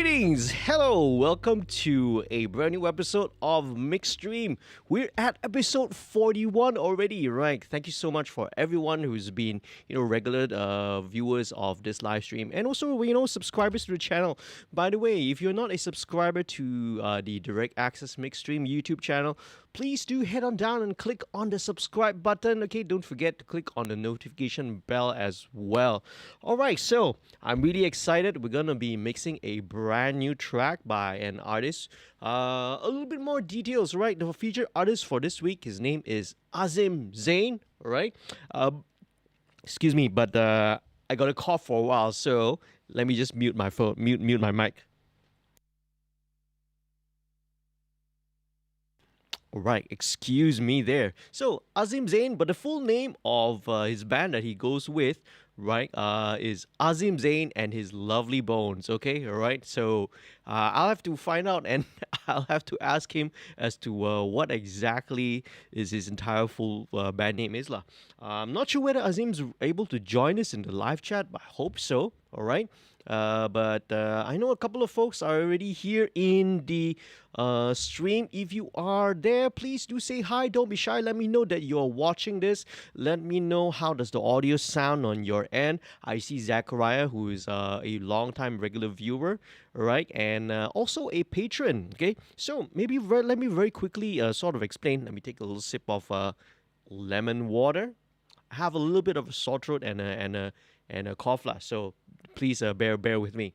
Greetings! Hello! Welcome to a brand new episode of MixStream. We're at episode 41 already, right? Thank you so much for everyone who's been, regular viewers of this live stream and also, subscribers to the channel. By the way, if you're not a subscriber to the Direct Access MixStream YouTube channel, please do head on down and click on the subscribe button. Okay, don't forget to click on the notification bell as well. Alright, so I'm really excited. We're gonna be mixing a brand new track by an artist. A little bit more details, right? The featured artist for this week, his name is Azim Zain, alright? Excuse me, but I got a cough for a while, so let me just mute my phone, mute my mic. Alright, excuse me there. So, Azim Zain, but the full name of his band that he goes with, right, is Azim Zain and his Lovely Bones, okay? Alright, so I'll have to find out and I'll have to ask him as to what exactly is his entire full band name is lah. I'm not sure whether Azim's able to join us in the live chat, but I hope so, alright? But I know a couple of folks are already here in the stream. If you are there, please do say hi. Don't be shy. Let me know that you're watching this. Let me know how does the audio sound on your end. I see Zachariah, who is a long-time regular viewer, right, and also a patron. Okay, so maybe let me very quickly sort of explain. Let me take a little sip of lemon water. I have a little bit of a sore throat and a cough lah. So please bear with me.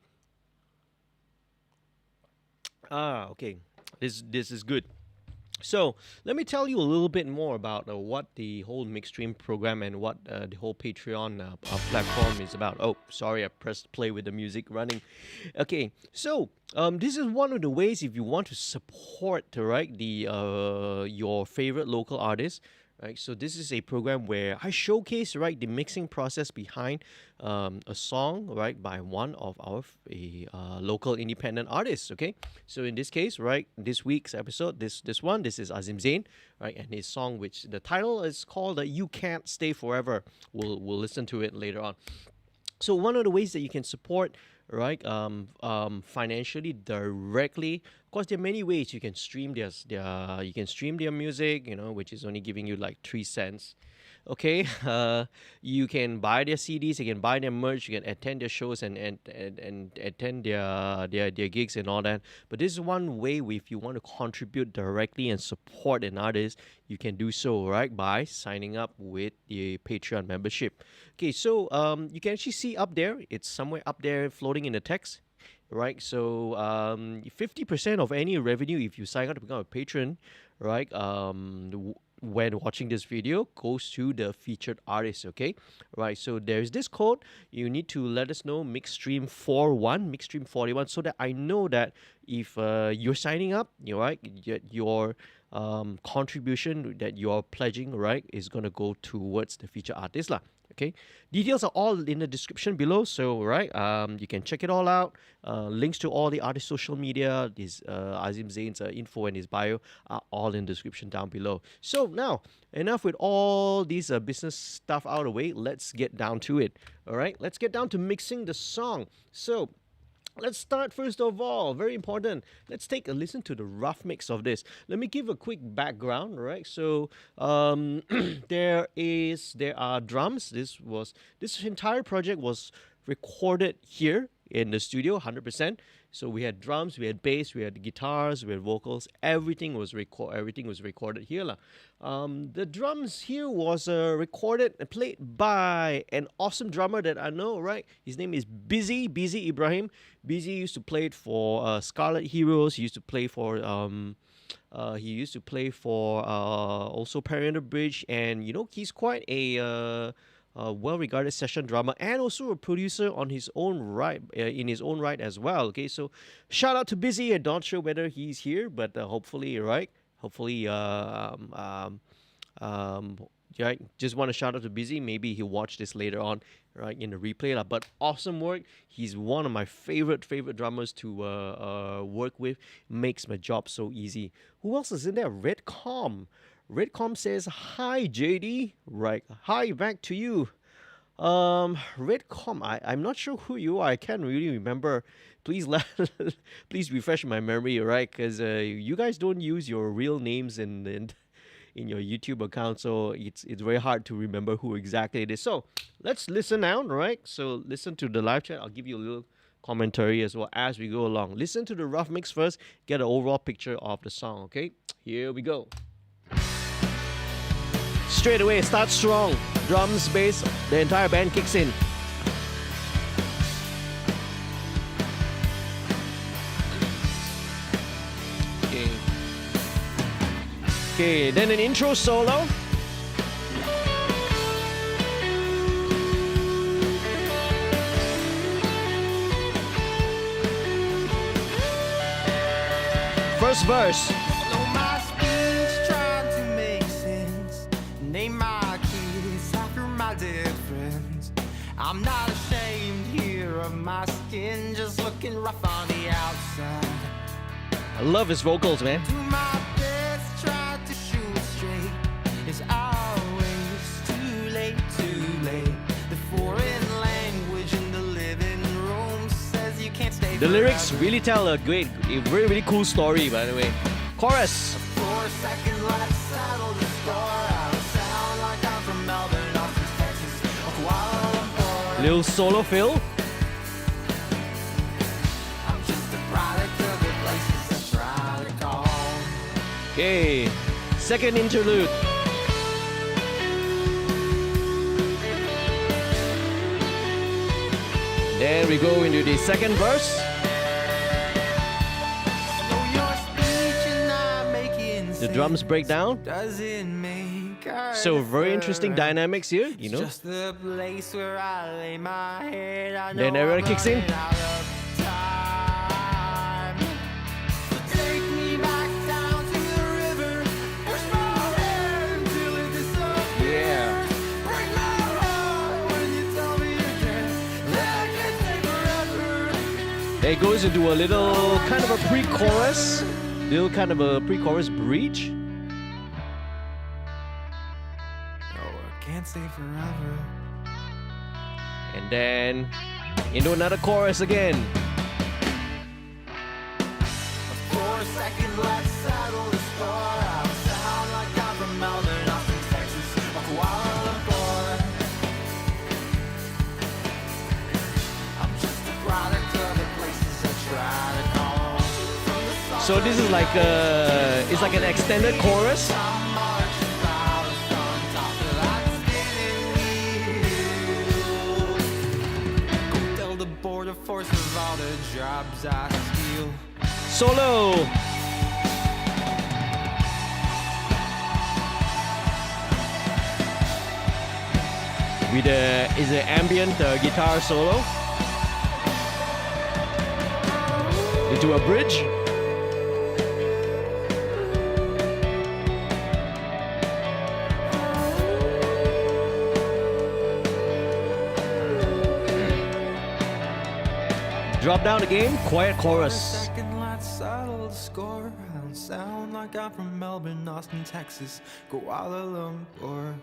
Okay. This is good. So let me tell you a little bit more about what the whole MixStream program and what the whole Patreon platform is about. Oh, sorry, I pressed play with the music running. Okay, so this is one of the ways if you want to support, right, the your favorite local artists. Right, so this is a program where I showcase, right, the mixing process behind a song, right, by one of our local independent artists. Okay, so in this case, right, this week's episode, this is Azim Zain, right, and his song, which the title is called "You Can't Stay Forever." We'll listen to it later on. So one of the ways that you can support, right, financially directly. Of course, there are many ways you can stream their music, which is only giving you like 3 cents. Okay, you can buy their CDs, you can buy their merch, you can attend their shows and attend their gigs and all that. But this is one way if you want to contribute directly and support an artist, you can do so, right, by signing up with the Patreon membership. Okay, so you can actually see up there, it's somewhere up there floating in the text. Right, so 50% of any revenue if you sign up to become a patron, right, when watching this video goes to the featured artist. Okay, right, so there's this code. You need to let us know MixStream41, MixStream41, so that I know that if you're signing up, right, your contribution that you're pledging, right, is gonna go towards the featured artist lah. Okay, details are all in the description below, so right, you can check it all out. Links to all the artist social media, this Azim Zain's info and his bio are all in the description down below. So now, enough with all these business stuff out of the way. Let's get down to it. All right, let's get down to mixing the song. So let's start first of all, very important. Let's take a listen to the rough mix of this. Let me give a quick background, right? So there are drums. This entire project was recorded here in the studio, 100%. So we had drums, we had bass, we had guitars, we had vocals. Everything was recorded here lah. The drums here was recorded and played by an awesome drummer that I know, right? His name is Busy Ibrahim. Busy used to play for Scarlet Heroes. He used to play for also Perry the Bridge, and he's quite a well-regarded session drummer and also a producer on his own right, in his own right as well. Okay, so shout out to Busy. I'm not sure whether he's here, but hopefully, right? Hopefully, yeah, just want to shout out to Busy. Maybe he'll watch this later on, right, in the replay lah. But awesome work. He's one of my favorite drummers to work with. Makes my job so easy. Who else is in there? Redcom. Redcom says, hi, JD. Right. Hi, back to you. Redcom, I'm not sure who you are. I can't really remember. please please refresh my memory, all right? Because you guys don't use your real names in your YouTube account, so it's very hard to remember who exactly it is. So let's listen out, all right? So listen to the live chat. I'll give you a little commentary as well as we go along. Listen to the rough mix first, get an overall picture of the song, okay? Here we go. Straight away, start strong. Drums, bass, the entire band kicks in. Okay, then an intro solo. First verse. Slow my speech, trying to make sense. Name my kids after my dead friends. I'm not ashamed here of my skin, just looking rough on the outside. I love his vocals, man. Do my best, try to shoot straight. It's always too late, too late. The foreign language in the living room says you can't stay. The lyrics really tell a very cool story, by the way. Chorus. For a second, let's settle the score. I sound like I'm from Melbourne, Austin, Texas, or Kuala Lumpur. Little solo fill. I'm just a product of the places I try to call. Okay, second interlude. Then we go into the second verse. Slow your speech and I'm making The drums break down. Doesn't make So very interesting dynamics here, you know. Just the place where I lay my head. I know Then everyone I'm kicks in. running out of time. So take me back down to the river. Push my head until it disappears. Yeah. Break my heart when you tell me again that I can't stay forever. It goes into a little kind of a pre-chorus, bridge. Oh, I can't stay forever. And then into another chorus again. For a second, let's settle the score. I sound like I'm from Melbourne, Austin, Texas, or Kuala Lumpur. I'm just a product of the places I try to call. From the salt So this is like it's like an extended chorus. I'm marching proud on top of that spinning wheel. Go tell the border force of all the jobs I steal. Solo. With is an ambient guitar solo into a bridge. Drop down again, quiet chorus. Second, let's settle the score. I don't sound like I'm from Melbourne, Austin, Texas, Kuala Lumpur.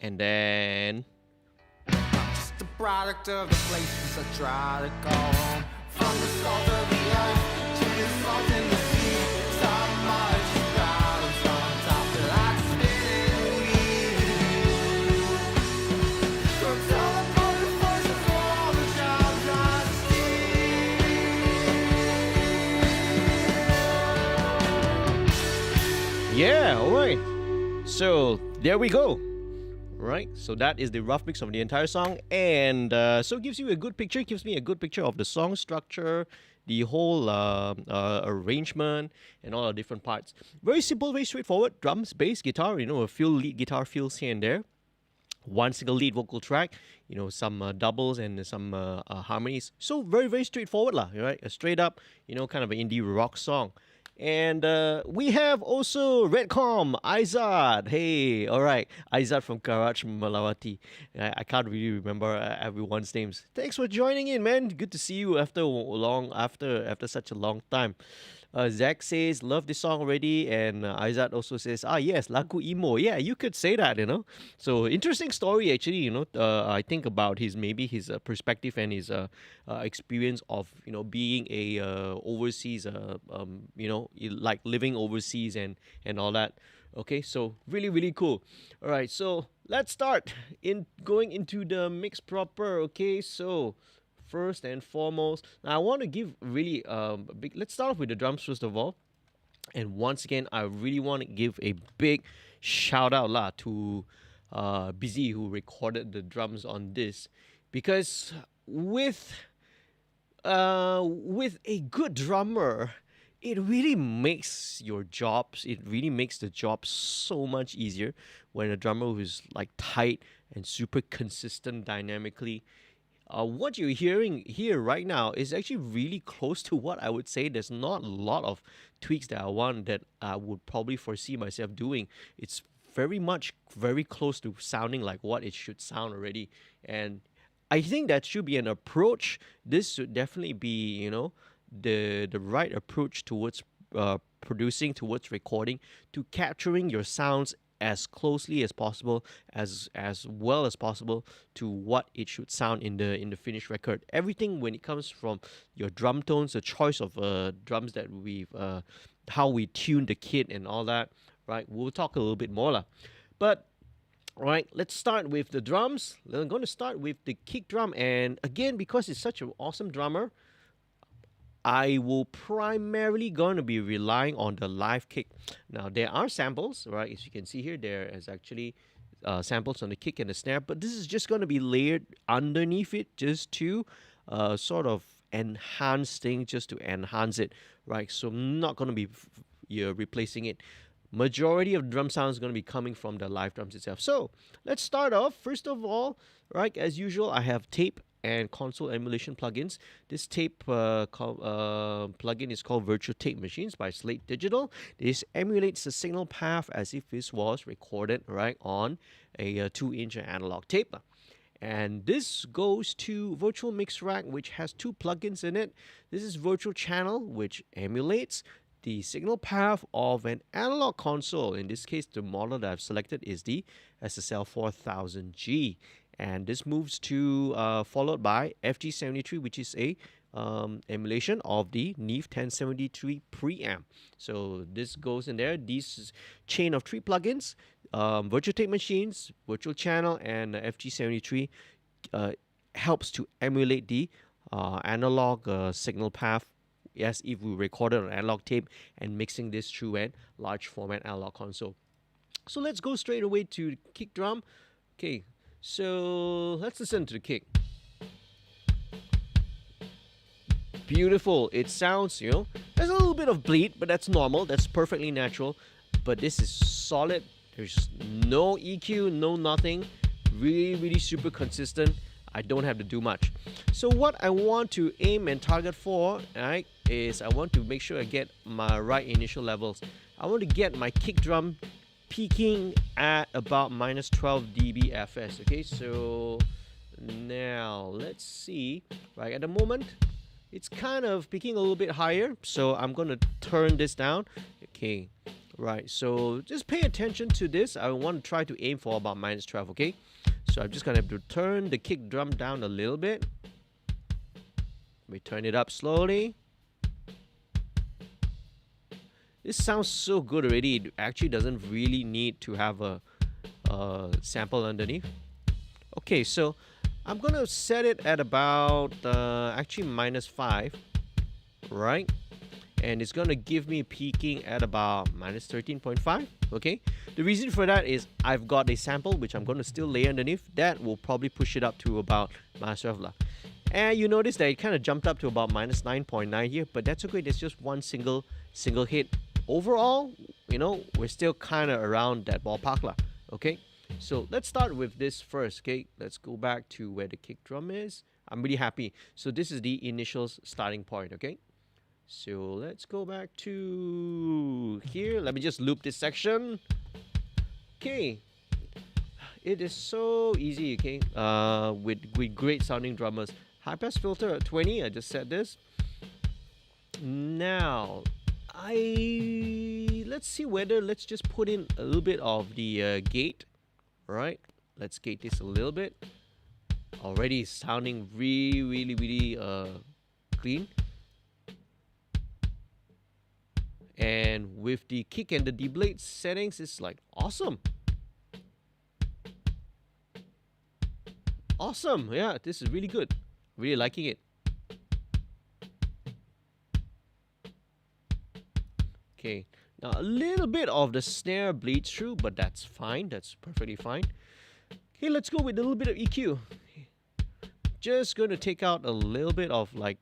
And then I'm just a product of the places I try to call home. From the salt of the earth to the salt in the sea. So much proud on top of that spinning wheel. Go tell the border force of all the jobs I steal. yeah, all right. So there we go. Right, so that is the rough mix of the entire song, and so it gives you a good picture. It gives me a good picture of the song structure, the whole arrangement, and all the different parts. Very simple, very straightforward. Drums, bass, guitar. You know, a few lead guitar fills here and there. One single lead vocal track. You know, some doubles and some harmonies. So very, very straightforward, lah. Right, a straight up, you know, kind of an indie rock song. And we have also Redcom, Aizad. Hey, all right. Aizad from Karaj Malawati. I can't really remember everyone's names. Thanks for joining in, man. Good to see you after such a long time. Zach says, love this song already. And Aizat also says, ah, yes, lagu emo. Yeah, you could say that, you know. So, interesting story, actually, you know. I think about maybe his perspective and his experience of, you know, being a overseas, you know, like living overseas and all that. Okay, so really, really cool. All right, so let's start in going into the mix proper. Okay, so first and foremost, now I want to give really a big. Let's start off with the drums first of all. And once again, I really want to give a big shout out lah to Busy who recorded the drums on this, because with a good drummer, it really makes it really makes the job so much easier when a drummer who's like tight and super consistent dynamically. What you're hearing here right now is actually really close to what I would say. There's not a lot of tweaks that I would probably foresee myself doing. It's very much very close to sounding like what it should sound already. And I think that should be an approach. This should definitely be, you know, the right approach towards producing, towards recording, to capturing your sounds as closely as possible, as well as possible, to what it should sound in the finished record. Everything when it comes from your drum tones, the choice of drums that we've how we tune the kit and all that, right? We'll talk a little bit more lah. But all right, let's start with the drums. I'm going to start with the kick drum, and again, because it's such an awesome drummer, I will primarily going to be relying on the live kick. Now, there are samples, right? As you can see here, there is actually samples on the kick and the snare, but this is just going to be layered underneath it just to sort of enhance things, just to enhance it, right? So I'm not going to be replacing it. Majority of drum sound is going to be coming from the live drums itself. So let's start off. First of all, right, as usual, I have tape and console emulation plugins. This tape plugin is called Virtual Tape Machines by Slate Digital. This emulates the signal path as if this was recorded right on a 2-inch analog tape. And this goes to Virtual Mix Rack, which has 2 plugins in it. This is Virtual Channel, which emulates the signal path of an analog console. In this case, the model that I've selected is the SSL 4000G. And this moves to followed by FG73, which is a emulation of the Neve 1073 preamp. So this goes in there. This chain of 3 plugins, Virtual Tape Machines, Virtual Channel, and FG73 helps to emulate the analog signal path as if we recorded on analog tape and mixing this through a large format analog console. So let's go straight away to kick drum. Okay. So let's listen to the kick. Beautiful. It sounds, you know, there's a little bit of bleed, but that's normal. That's perfectly natural. But this is solid. There's no EQ, no nothing. Really, really super consistent. I don't have to do much. So what I want to aim and target for, right, is I want to make sure I get my right initial levels. I want to get my kick drum peaking at about minus 12 dB FS. Okay, so now let's see. Right at the moment, it's kind of peaking a little bit higher, so I'm going to turn this down. Okay, right, so just pay attention to this. I want to try to aim for about minus 12. Okay, so I'm just going to have to turn the kick drum down a little bit. Let me turn it up slowly. This sounds so good already. It actually doesn't really need to have a sample underneath. Okay, so I'm gonna set it at about actually minus 5, right? And it's gonna give me peaking at about minus 13.5. Okay, the reason for that is I've got a sample which I'm gonna still lay underneath. That will probably push it up to about minus 12. And you notice that it kind of jumped up to about minus 9.9 here, but that's okay. There's just one single hit. Overall, you know, we're still kind of around that ballpark lah. Okay, so let's start with this first. Okay, let's go back to where the kick drum is. I'm really happy. So this is the initial starting point. Okay, so let's go back to here. Let me just loop this section. Okay, it is so easy. Okay, with great sounding drummers. High pass filter at 20. I just set this. Now, let's see whether, let's just put in a little bit of the gate. Right, let's gate this a little bit. Already sounding really clean. And with the kick and the D-blade settings, it's like awesome. Awesome, yeah, this is really good. Really liking it. Okay, now a little bit of the snare bleeds through, but that's fine. That's perfectly fine. Okay, let's go with a little bit of EQ. Just going to take out a little bit of like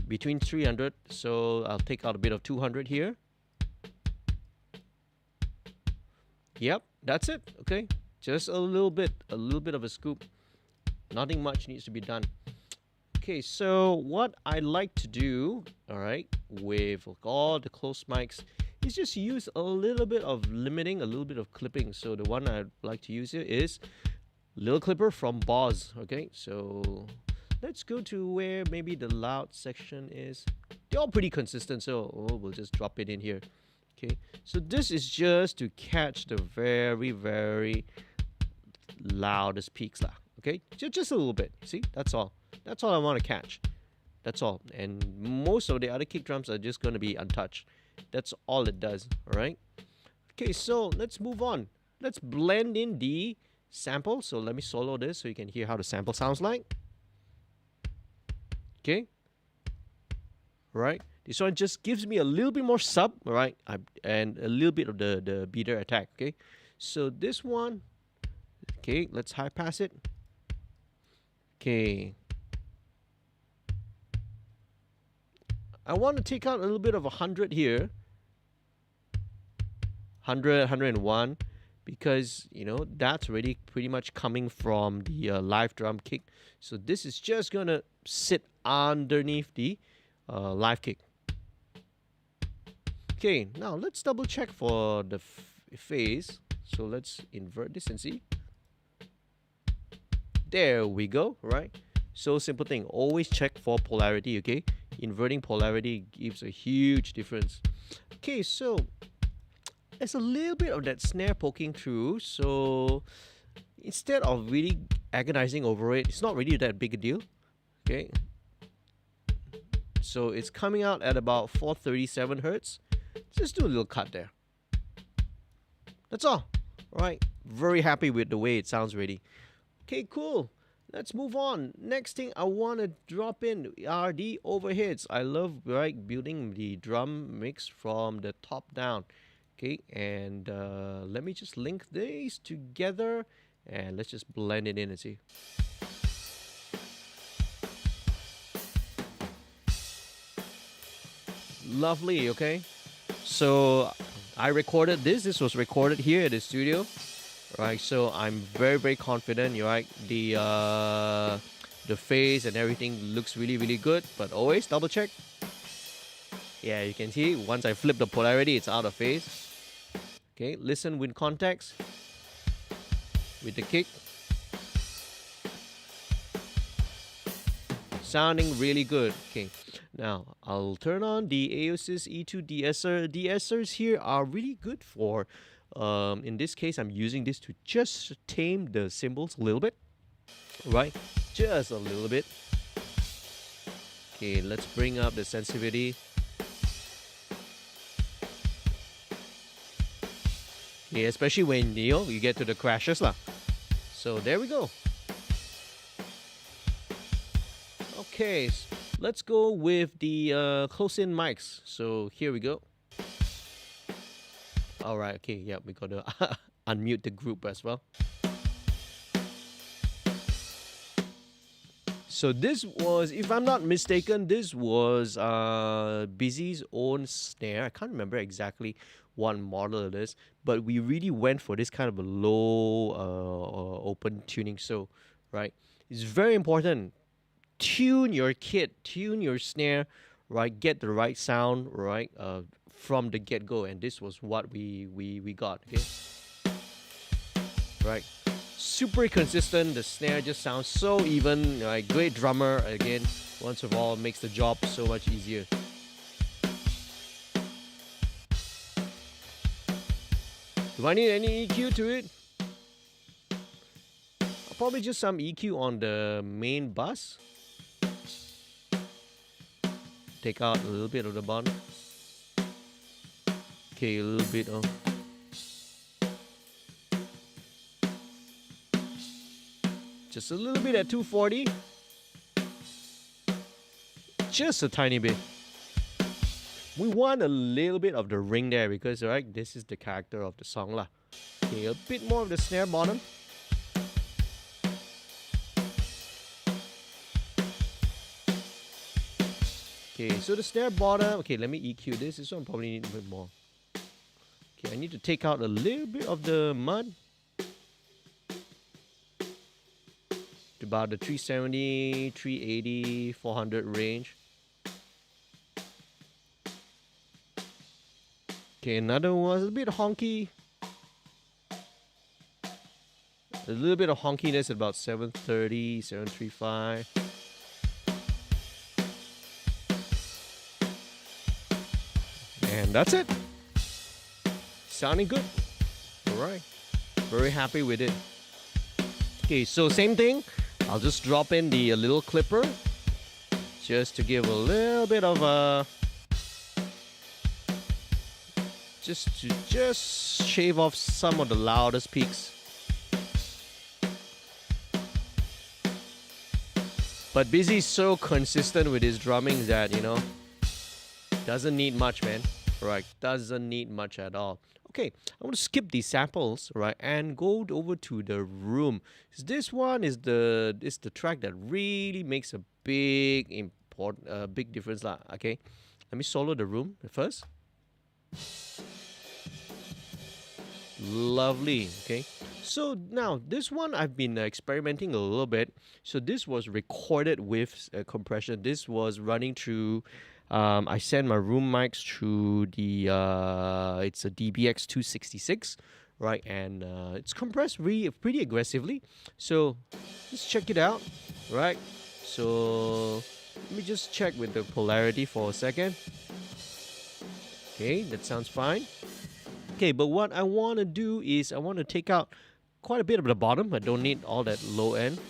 between 300. So I'll take out a bit of 200 here. Yep, that's it. Okay, just a little bit of a scoop. Nothing much needs to be done. Okay, so what I like to do, all right, with all the close mics is just use a little bit of limiting, a little bit of clipping. So the one I'd like to use here is little clipper from Boss. Okay, so let's go to where maybe the loud section is. They're all pretty consistent, so we'll just drop it in here. Okay, so this is just to catch the very loudest peaks lah. Okay, just a little bit. See, that's all. That's all I want to catch. That's all. And most of the other kick drums are just going to be untouched. That's all it does. All right. Okay, so let's move on. Let's blend in the sample. So let me solo this so you can hear how the sample sounds like. Okay. Right. This one just gives me a little bit more sub, right? And a little bit of the beater attack, okay? So this one, okay, let's high pass it. Okay. I want to take out a little bit of 100 here. 100, 101, because, you know, that's already pretty much coming from the live drum kick. So this is just going to sit underneath the live kick. Okay, now let's double check for the phase. So let's invert this and see. There we go, right? So simple thing. Always check for polarity, okay? Inverting polarity gives a huge difference. Okay, so there's a little bit of that snare poking through. So instead of really agonizing over it, it's not really that big a deal. Okay. So it's coming out at about 437 Hertz. Just do a little cut there. That's all. All right. Very happy with the way it sounds already. Okay, cool. Let's move on. Next thing I want to drop in are the overheads. I love, right, building the drum mix from the top down. Okay, and let me just link these together and let's just blend it in and see. Lovely, okay? So I recorded this. This was recorded here at the studio. Right, so I'm very confident. You're right. The phase and everything looks really good, but always double check. Yeah, you can see once I flip the polarity, it's out of phase. Okay, listen with context with the kick. Sounding really good. Okay, now I'll turn on the Aosis E2 de-esser. De-essers here are really good for, in this case, I'm using this to just tame the cymbals a little bit. Right, just a little bit. Okay, let's bring up the sensitivity. Okay, especially when you get to the crashes lah. So there we go. Okay, let's go with the close-in mics. So here we go. All right. Okay. Yeah, we gotta unmute the group as well. So this was, if I'm not mistaken, this was Busy's own snare. I can't remember exactly what model it is, but we really went for this kind of a low open tuning. So, right, it's very important. Tune your kit, tune your snare, right? Get the right sound, right, from the get-go. And this was what we got. Okay, right. Super consistent. The snare just sounds so even. Right? Great drummer again. Once of all, makes the job so much easier. Do I need any EQ to it? Probably just some EQ on the main bus. Take out a little bit of the bottom. Okay, a little bit of. Just a little bit at 240. Just a tiny bit. We want a little bit of the ring there because, right, this is the character of the song lah. Okay, a bit more of the snare bottom. Okay, so the snare bottom. Okay, let me EQ this. This one probably need a bit more. Okay, I need to take out a little bit of the mud. To about the 370, 380, 400 range. Okay, another one was a bit honky. A little bit of honkiness at about 730, 735. And that's it. Sounding good. Alright. Very happy with it. Okay, so same thing. I'll just drop in the little clipper. Just to give a little bit of a... Just to shave off some of the loudest peaks. But Busy's so consistent with his drumming that, you know, doesn't need much, man. Right, doesn't need much at all. Okay, I want to skip these samples, right, and go over to the room. This one is the track that really makes a big big difference, lah. Okay, let me solo the room first. Lovely. Okay, so now this one I've been experimenting a little bit. So this was recorded with compression. This was running through. I send my room mics through the it's a DBX 266, right, and it's compressed pretty aggressively. So let's check it out, right? So let me just check with the polarity for a second. Okay, that sounds fine. Okay, but what I want to do is I want to take out quite a bit of the bottom. I don't need all that low end.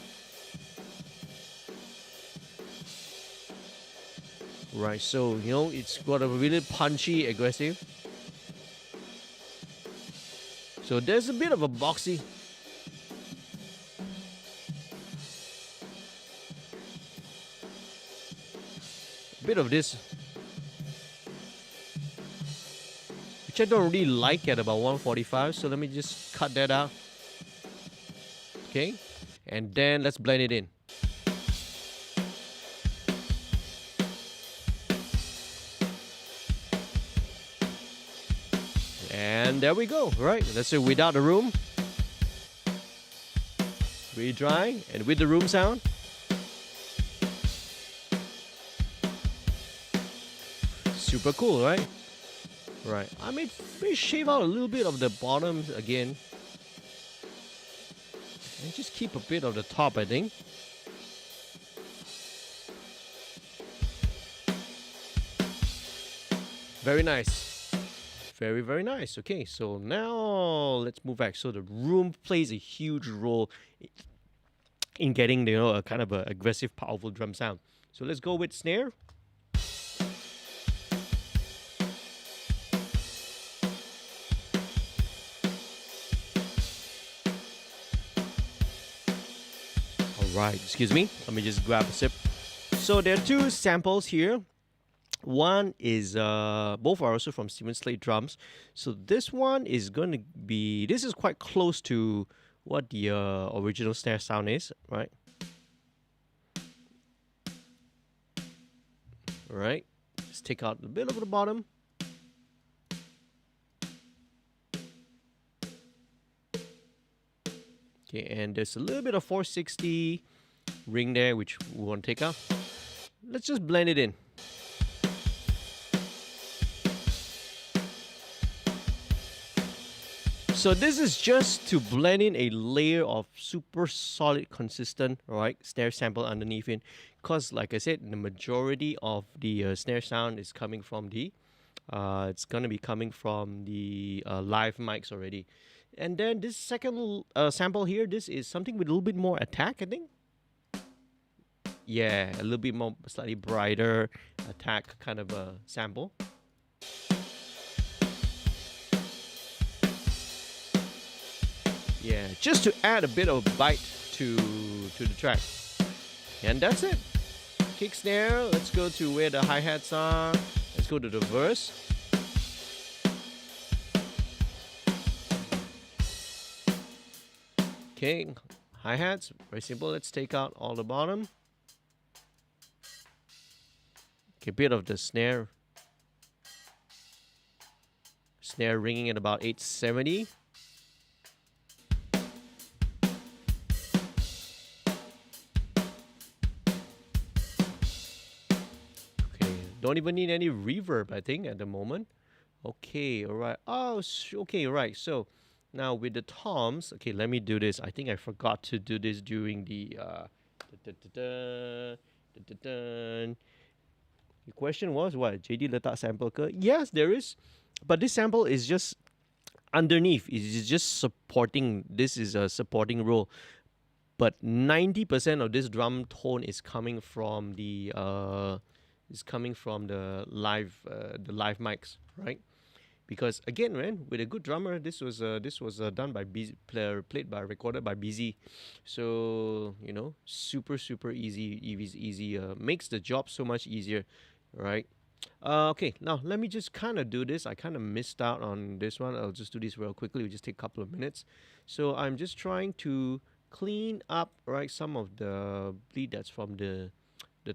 Right, so, you know, it's got a really punchy, aggressive. So there's a bit of a boxy. A bit of this. Which I don't really like at about 145, so let me just cut that out. Okay, and then let's blend it in. And there we go, right? That's it without the room. Really dry and with the room sound. Super cool, right? Right. I may shave out a little bit of the bottom again. And just keep a bit of the top, I think. Very nice. Very, very nice. Okay, so now let's move back. So the room plays a huge role in getting, you know, a kind of a aggressive, powerful drum sound. So let's go with snare. All right, excuse me. Let me just grab a sip. So there are two samples here. One is, both are also from Stephen Slade drums. So this one is going to be, this is quite close to what the original snare sound is, right? Alright, let's take out a bit of the bottom. Okay, and there's a little bit of 460 ring there, which we want to take out. Let's just blend it in. So this is just to blend in a layer of super solid, consistent, right, snare sample underneath it. Because, like I said, the majority of the snare sound is coming from the It's gonna be coming from the live mics already. And then this second sample here, this is something with a little bit more attack, I think. Yeah, a little bit more, slightly brighter attack kind of a sample. Yeah, just to add a bit of bite to the track. And that's it. Kick snare, let's go to where the hi-hats are. Let's go to the verse. Okay, hi-hats, very simple. Let's take out all the bottom. Okay, a bit of the snare. Snare ringing at about 870. Okay, don't even need any reverb, I think, at the moment. Okay, all right. Oh, okay, right. So now with the toms, okay, let me do this. I think I forgot to do this during the the question was what? JD letak sample ke? Yes, there is. But this sample is just underneath. It's just supporting. This is a supporting role. But 90% of this drum tone is coming from the the live mics, right? Because again, man, with a good drummer, this was done by recorded by BZ, so you know, super easy, makes the job so much easier, right? Okay, now let me just kind of do this. I kind of missed out on this one. I'll just do this real quickly. It'll just take a couple of minutes. So I'm just trying to clean up, right, some of the bleed that's from the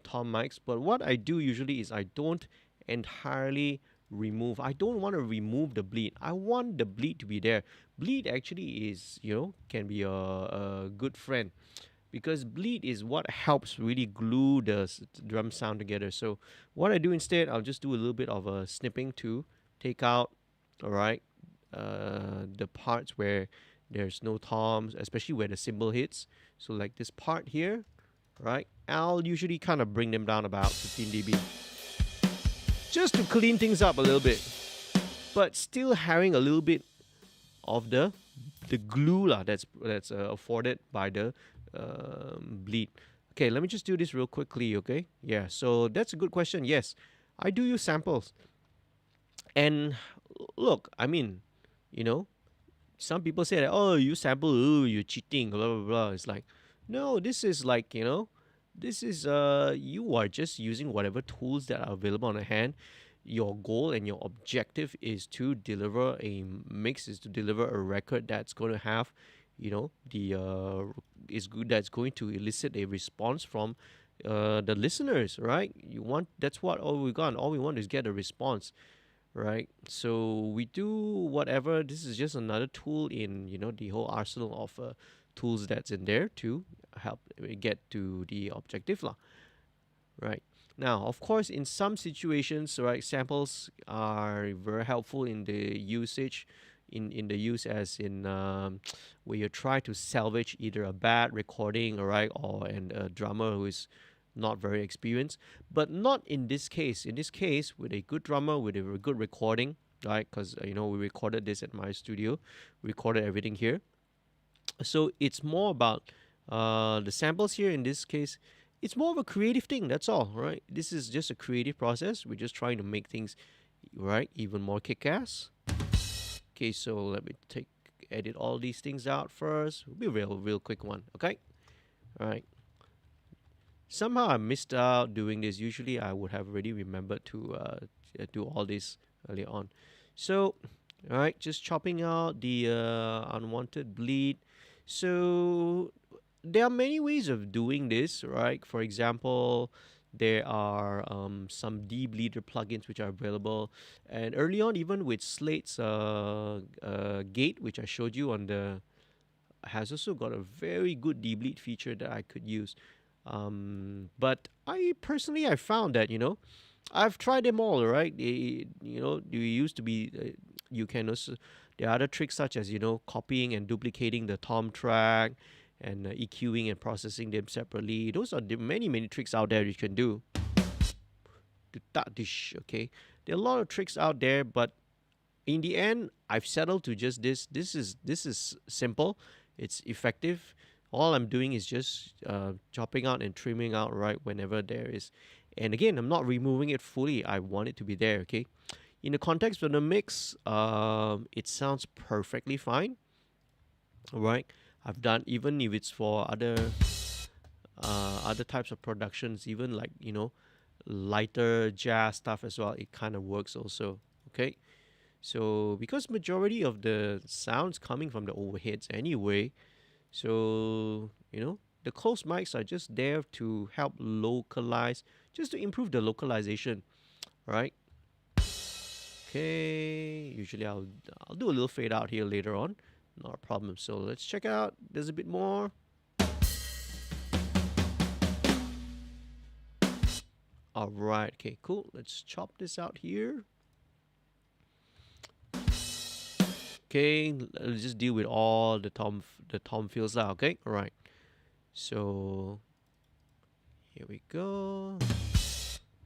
tom mics. But what I do usually is I don't entirely remove. I don't want to remove the bleed. I want the bleed to be there. Bleed actually is, you know, can be a good friend, because bleed is what helps really glue the drum sound together. So what I do instead, I'll just do a little bit of a snipping to take out, all right, the parts where there's no toms, especially where the cymbal hits. So like this part here, right, I'll usually kind of bring them down about 15 dB, just to clean things up a little bit, but still having a little bit of the glue lah that's afforded by the bleed. Okay, let me just do this real quickly. Okay, yeah, so that's a good question. Yes, I do use samples. And look, I mean, you know, some people say that, oh, you sample, oh, you're cheating, blah blah blah. It's like, no, this is like, you know, this is you are just using whatever tools that are available on hand. Your goal and your objective is to deliver a mix, is to deliver a record that's going to have, you know, the is good, that's going to elicit a response from the listeners, right? You want, that's what all we got. All we want is get a response, right? So we do whatever. This is just another tool in, you know, the whole arsenal of tools that's in there to help get to the objective lah, right? Now, of course, in some situations, right, samples are very helpful in the usage, in the use as in where you try to salvage either a bad recording, right, or a drummer who is not very experienced. But not in this case. In this case, with a good drummer, with a good recording, right, because you know, we recorded this at my studio, recorded everything here. So it's more about the samples here. In this case, it's more of a creative thing, that's all, right? This is just a creative process. We're just trying to make things, right, even more kick-ass. Okay, so let me edit all these things out first. It'll be a real quick one, okay? All right. Somehow I missed out doing this. Usually I would have already remembered to do all this earlier on. So, all right, just chopping out the unwanted bleed. So there are many ways of doing this, right? For example, there are some debleeder plugins which are available, and early on, even with Slate's gate, which I showed you on the, has also got a very good debleed feature that I could use. But I personally, I found that, you know, I've tried them all, right? You know, you used to be, you can also, there are other tricks such as, you know, copying and duplicating the tom track, and EQing and processing them separately. Those are the many tricks out there you can do. Okay, There are a lot of tricks out there, but in the end, I've settled to just this. This is simple. It's effective. All I'm doing is just chopping out and trimming out right whenever there is. And again, I'm not removing it fully. I want it to be there. Okay. In the context of the mix, it sounds perfectly fine. All right. I've done, even if it's for other types of productions, even like lighter jazz stuff as well. It kind of works also. Okay. So because majority of the sounds coming from the overheads anyway, so the closed mics are just there to help localize, just to improve the localization, right? Okay, usually I'll do a little fade out here later on, not a problem. So let's check out. There's a bit more. All right, okay, cool. Let's chop this out here. Okay, let's just deal with all the tom fills out. Okay, all right. So here we go.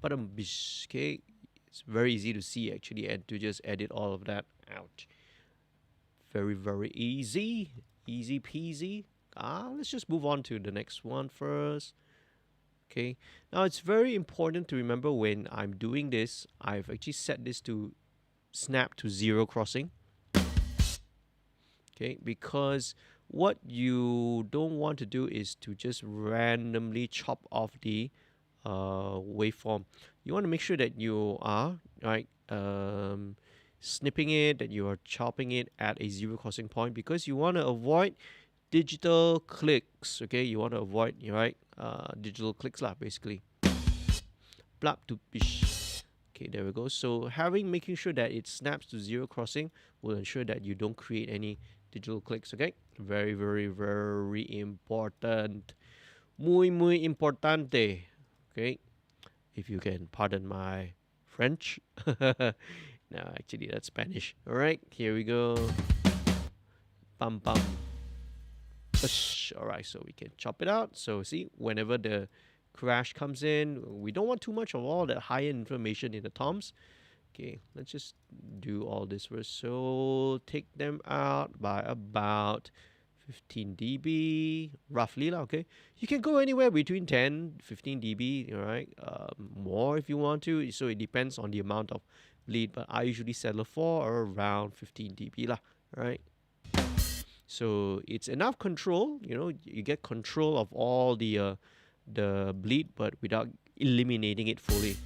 Okay, it's very easy to see actually, and to just edit all of that out. Very, very easy, easy peasy. Let's just move on to the next one first. Okay, now it's very important to remember when I'm doing this, I've actually set this to snap to zero crossing. Okay, because what you don't want to do is to just randomly chop off the waveform. You want to make sure that you are snipping it, that you are chopping it at a zero crossing point, because you want to avoid digital clicks. Okay, you want to avoid digital clicks lah, basically. Blap to bish. Okay, there we go. So making sure that it snaps to zero crossing will ensure that you don't create any digital clicks. Okay, very, very, very important. Muy importante. Okay, if you can pardon my French. No, actually that's Spanish. All right, here we go. Pam pam. All right, so we can chop it out. So see, whenever the crash comes in, we don't want too much of all that high-end information in the toms. Okay, let's just do all this first. So take them out by about 15 dB, roughly lah. Okay, you can go anywhere between 10, 15 dB. All right, more if you want to. So it depends on the amount of bleed, but I usually settle for around 15 dB lah. All right. So it's enough control. You get control of all the bleed, but without eliminating it fully.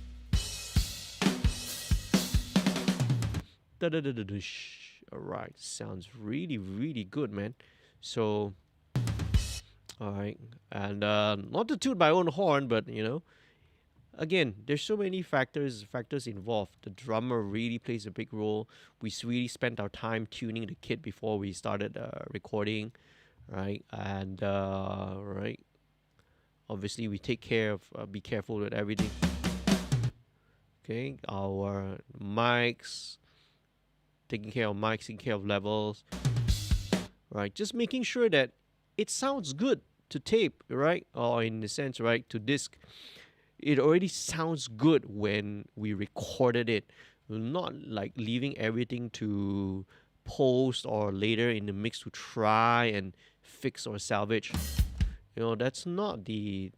Alright, sounds really, really good, man. So, alright, and not to toot my own horn, but again, there's so many factors involved. The drummer really plays a big role. We really spent our time tuning the kit before we started recording, right? And obviously we take care of, be careful with everything. Okay, our mics, taking care of levels, right? Just making sure that it sounds good to tape, right? Or in the sense, right, to disc. It already sounds good when we recorded it. Not like leaving everything to post or later in the mix to try and fix or salvage. That's not the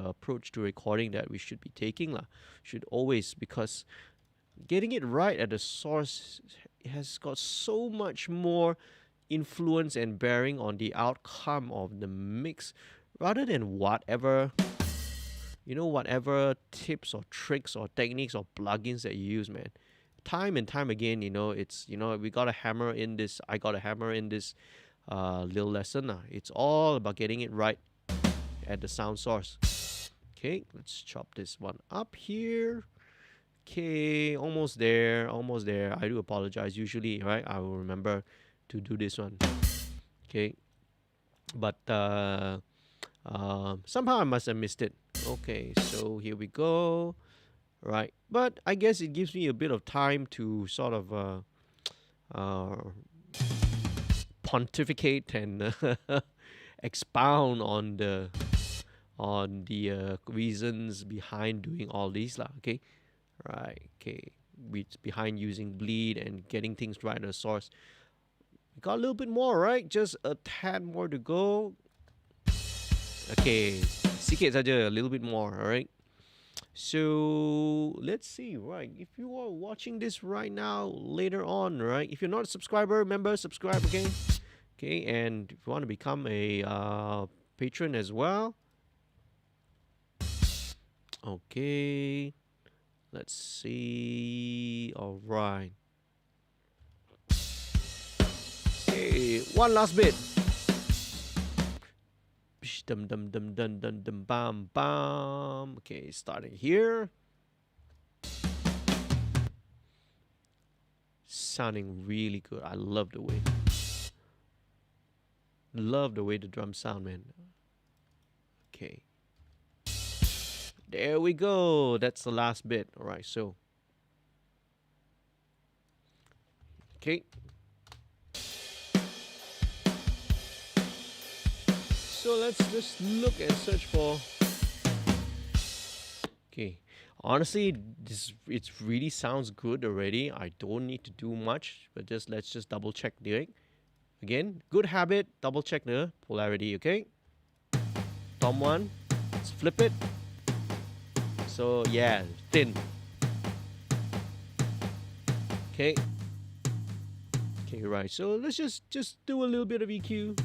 approach to recording that we should be taking lah. Should always, because getting it right at the source has got so much more influence and bearing on the outcome of the mix, rather than whatever tips or tricks or techniques or plugins that you use, man. Time and time again, it's we got to hammer in this. I got to hammer in this little lesson. It's all about getting it right at the sound source. Okay, let's chop this one up here. Okay, almost there. I do apologize. Usually, right, I will remember to do this one. Okay, but somehow I must have missed it. Okay, so here we go. Right, but I guess it gives me a bit of time to sort of pontificate and expound on the reasons behind doing all these lah. Okay, right. Okay, behind using bleed and getting things right at the source. We got a little bit more, right? Just a tad more to go. Okay, sikit saja, a little bit more, alright? So let's see, right? If you are watching this right now, later on, right? If you're not a subscriber, remember, subscribe again. Okay, and if you want to become a patron as well. Okay, let's see. All right. Okay, one last bit. Dum dum dum dum dum dum bam bam. Okay, starting here. Sounding really good. I love the way. Love the way the drums sound, man. Okay. There we go. That's the last bit. All right, so. Okay. So let's just look and search for. Okay. Honestly, it really sounds good already. I don't need to do much, but let's just double check the. Again, good habit, double check the polarity, okay? Tom 1, let's flip it. So yeah, thin. Okay. Okay, right. So let's just do a little bit of EQ.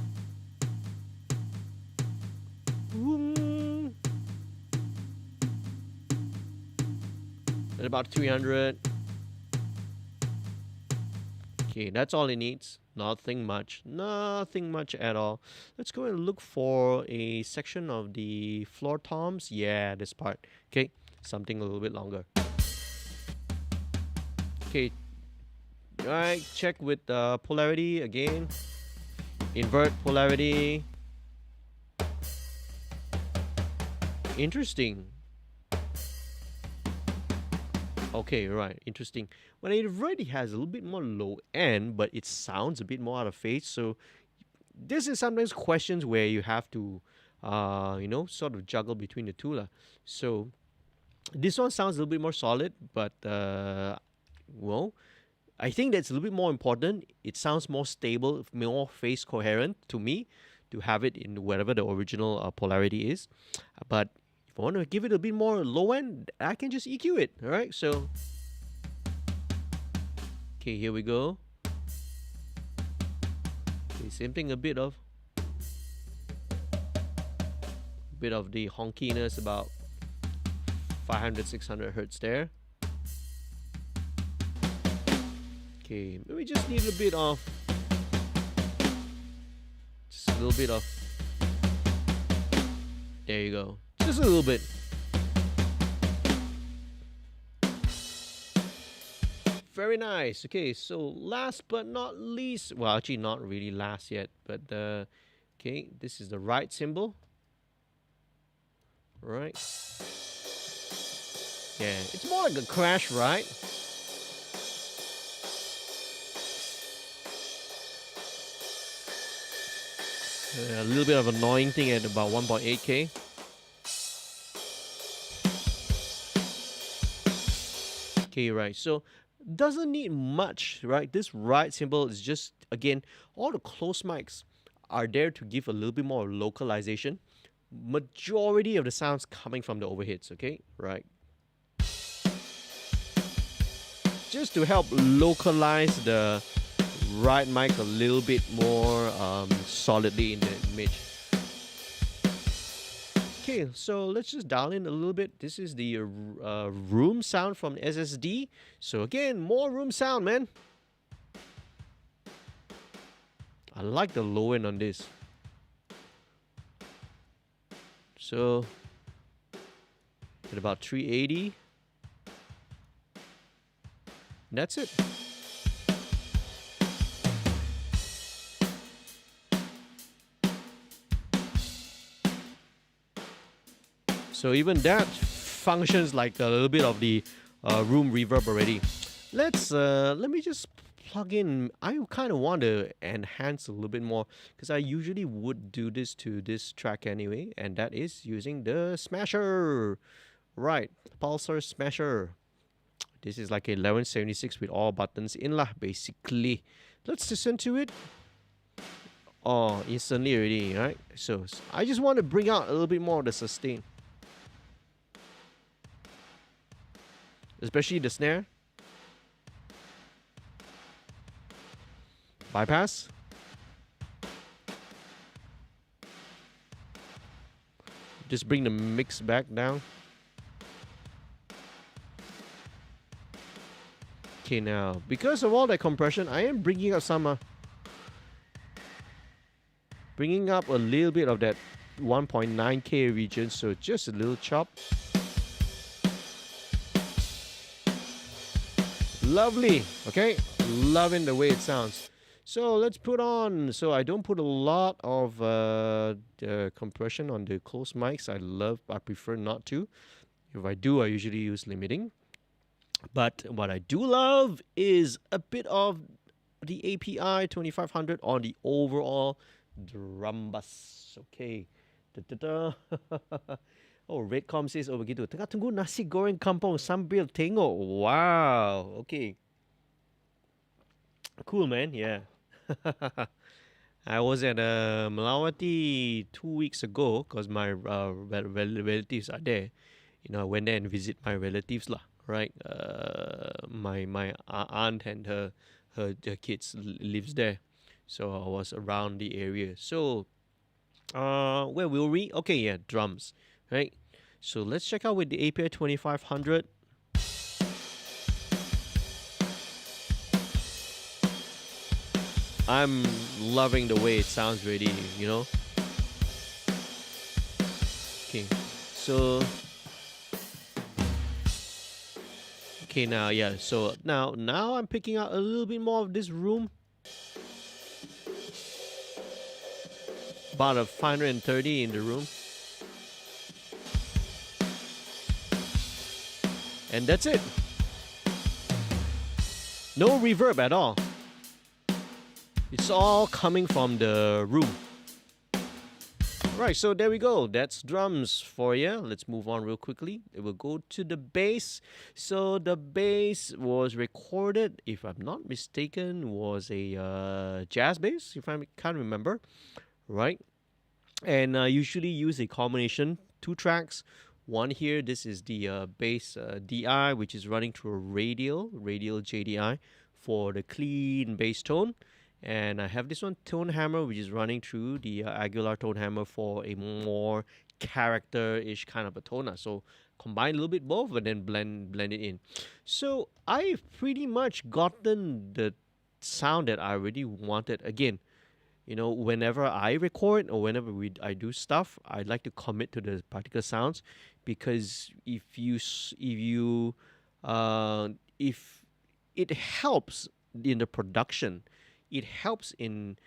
At about 300. Okay, that's all it needs. Nothing much at all. Let's go and look for a section of the floor toms. Yeah, this part. Okay, something a little bit longer. Okay, alright, check with polarity again. Invert polarity. Interesting. Okay, right, interesting. Well, it already has a little bit more low end, but it sounds a bit more out of phase. So this is sometimes questions where you have to, sort of juggle between the two. So this one sounds a little bit more solid, but, well, I think that's a little bit more important. It sounds more stable, more phase coherent to me to have it in whatever the original polarity is. But if I want to give it a bit more low end, I can just EQ it. All right, so okay, here we go. Okay, same thing, a bit of the honkiness, about 500-600 hertz there. Okay, we just need a bit of, just a little bit of, there you go, just a little bit. Very nice. Okay, so last but not least, well, actually not really last yet, but okay, this is the right cymbal. Right. Yeah, it's more like a crash, right? A little bit of annoying thing at about 1.8K. Okay, right. So doesn't need much, right? This right cymbal is just, again, all the close mics are there to give a little bit more localization. Majority of the sounds coming from the overheads, okay? Right. Just to help localize the right mic a little bit more solidly in the image. Okay, so let's just dial in a little bit. This is the room sound from SSD. So again, more room sound, man. I like the low end on this. So at about 380. That's it. So even that functions like a little bit of the room reverb already. Let me just plug in. I kind of want to enhance a little bit more because I usually would do this to this track anyway, and that is using the Smasher. Right, Pulsar Smasher. This is like a 1176 with all buttons in lah, basically. Let's listen to it. Oh, instantly already, right? So I just want to bring out a little bit more of the sustain. Especially the snare. Bypass. Just bring the mix back down. Okay, now, because of all that compression, I am bringing up some... bringing up a little bit of that 1.9K region, so just a little chop. Lovely, okay? Loving the way it sounds. So let's put on, so I don't put a lot of compression on the close mics. I prefer not to. If I do, I usually use limiting. But what I do love is a bit of the API 2500 on the overall drum bass. Okay. Da-da-da. Oh, Redcom says, oh begitu. Tengah tunggu nasi goreng kampung sambil tengok. Wow. Okay. Cool, man. Yeah. I was at Malawati 2 weeks ago because my relatives are there. You know, I went there and visit my relatives lah. Right, my aunt and her kids lives there, so I was around the area. So, where were we? Okay, yeah, drums, right? So let's check out with the API 2500. I'm loving the way it sounds already, you know. Okay, so. Okay, now, yeah, so now I'm picking out a little bit more of this room. About a 530 in the room. And that's it. No reverb at all. It's all coming from the room. Right, so there we go. That's drums for you. Let's move on real quickly. It will go to the bass. So the bass was recorded, if I'm not mistaken, was a jazz bass, if I can't remember. Right? And I usually use a combination, 2 tracks. One here, this is the bass DI, which is running through a radial JDI for the clean bass tone. And I have this one, tone hammer, which is running through the Aguilar tone hammer for a more character-ish kind of a toner. So combine a little bit both and then blend it in. So I've pretty much gotten the sound that I really wanted. Again, you know, whenever I record or whenever I do stuff, I like to commit to the particular sounds, because if it helps in the production. It helps in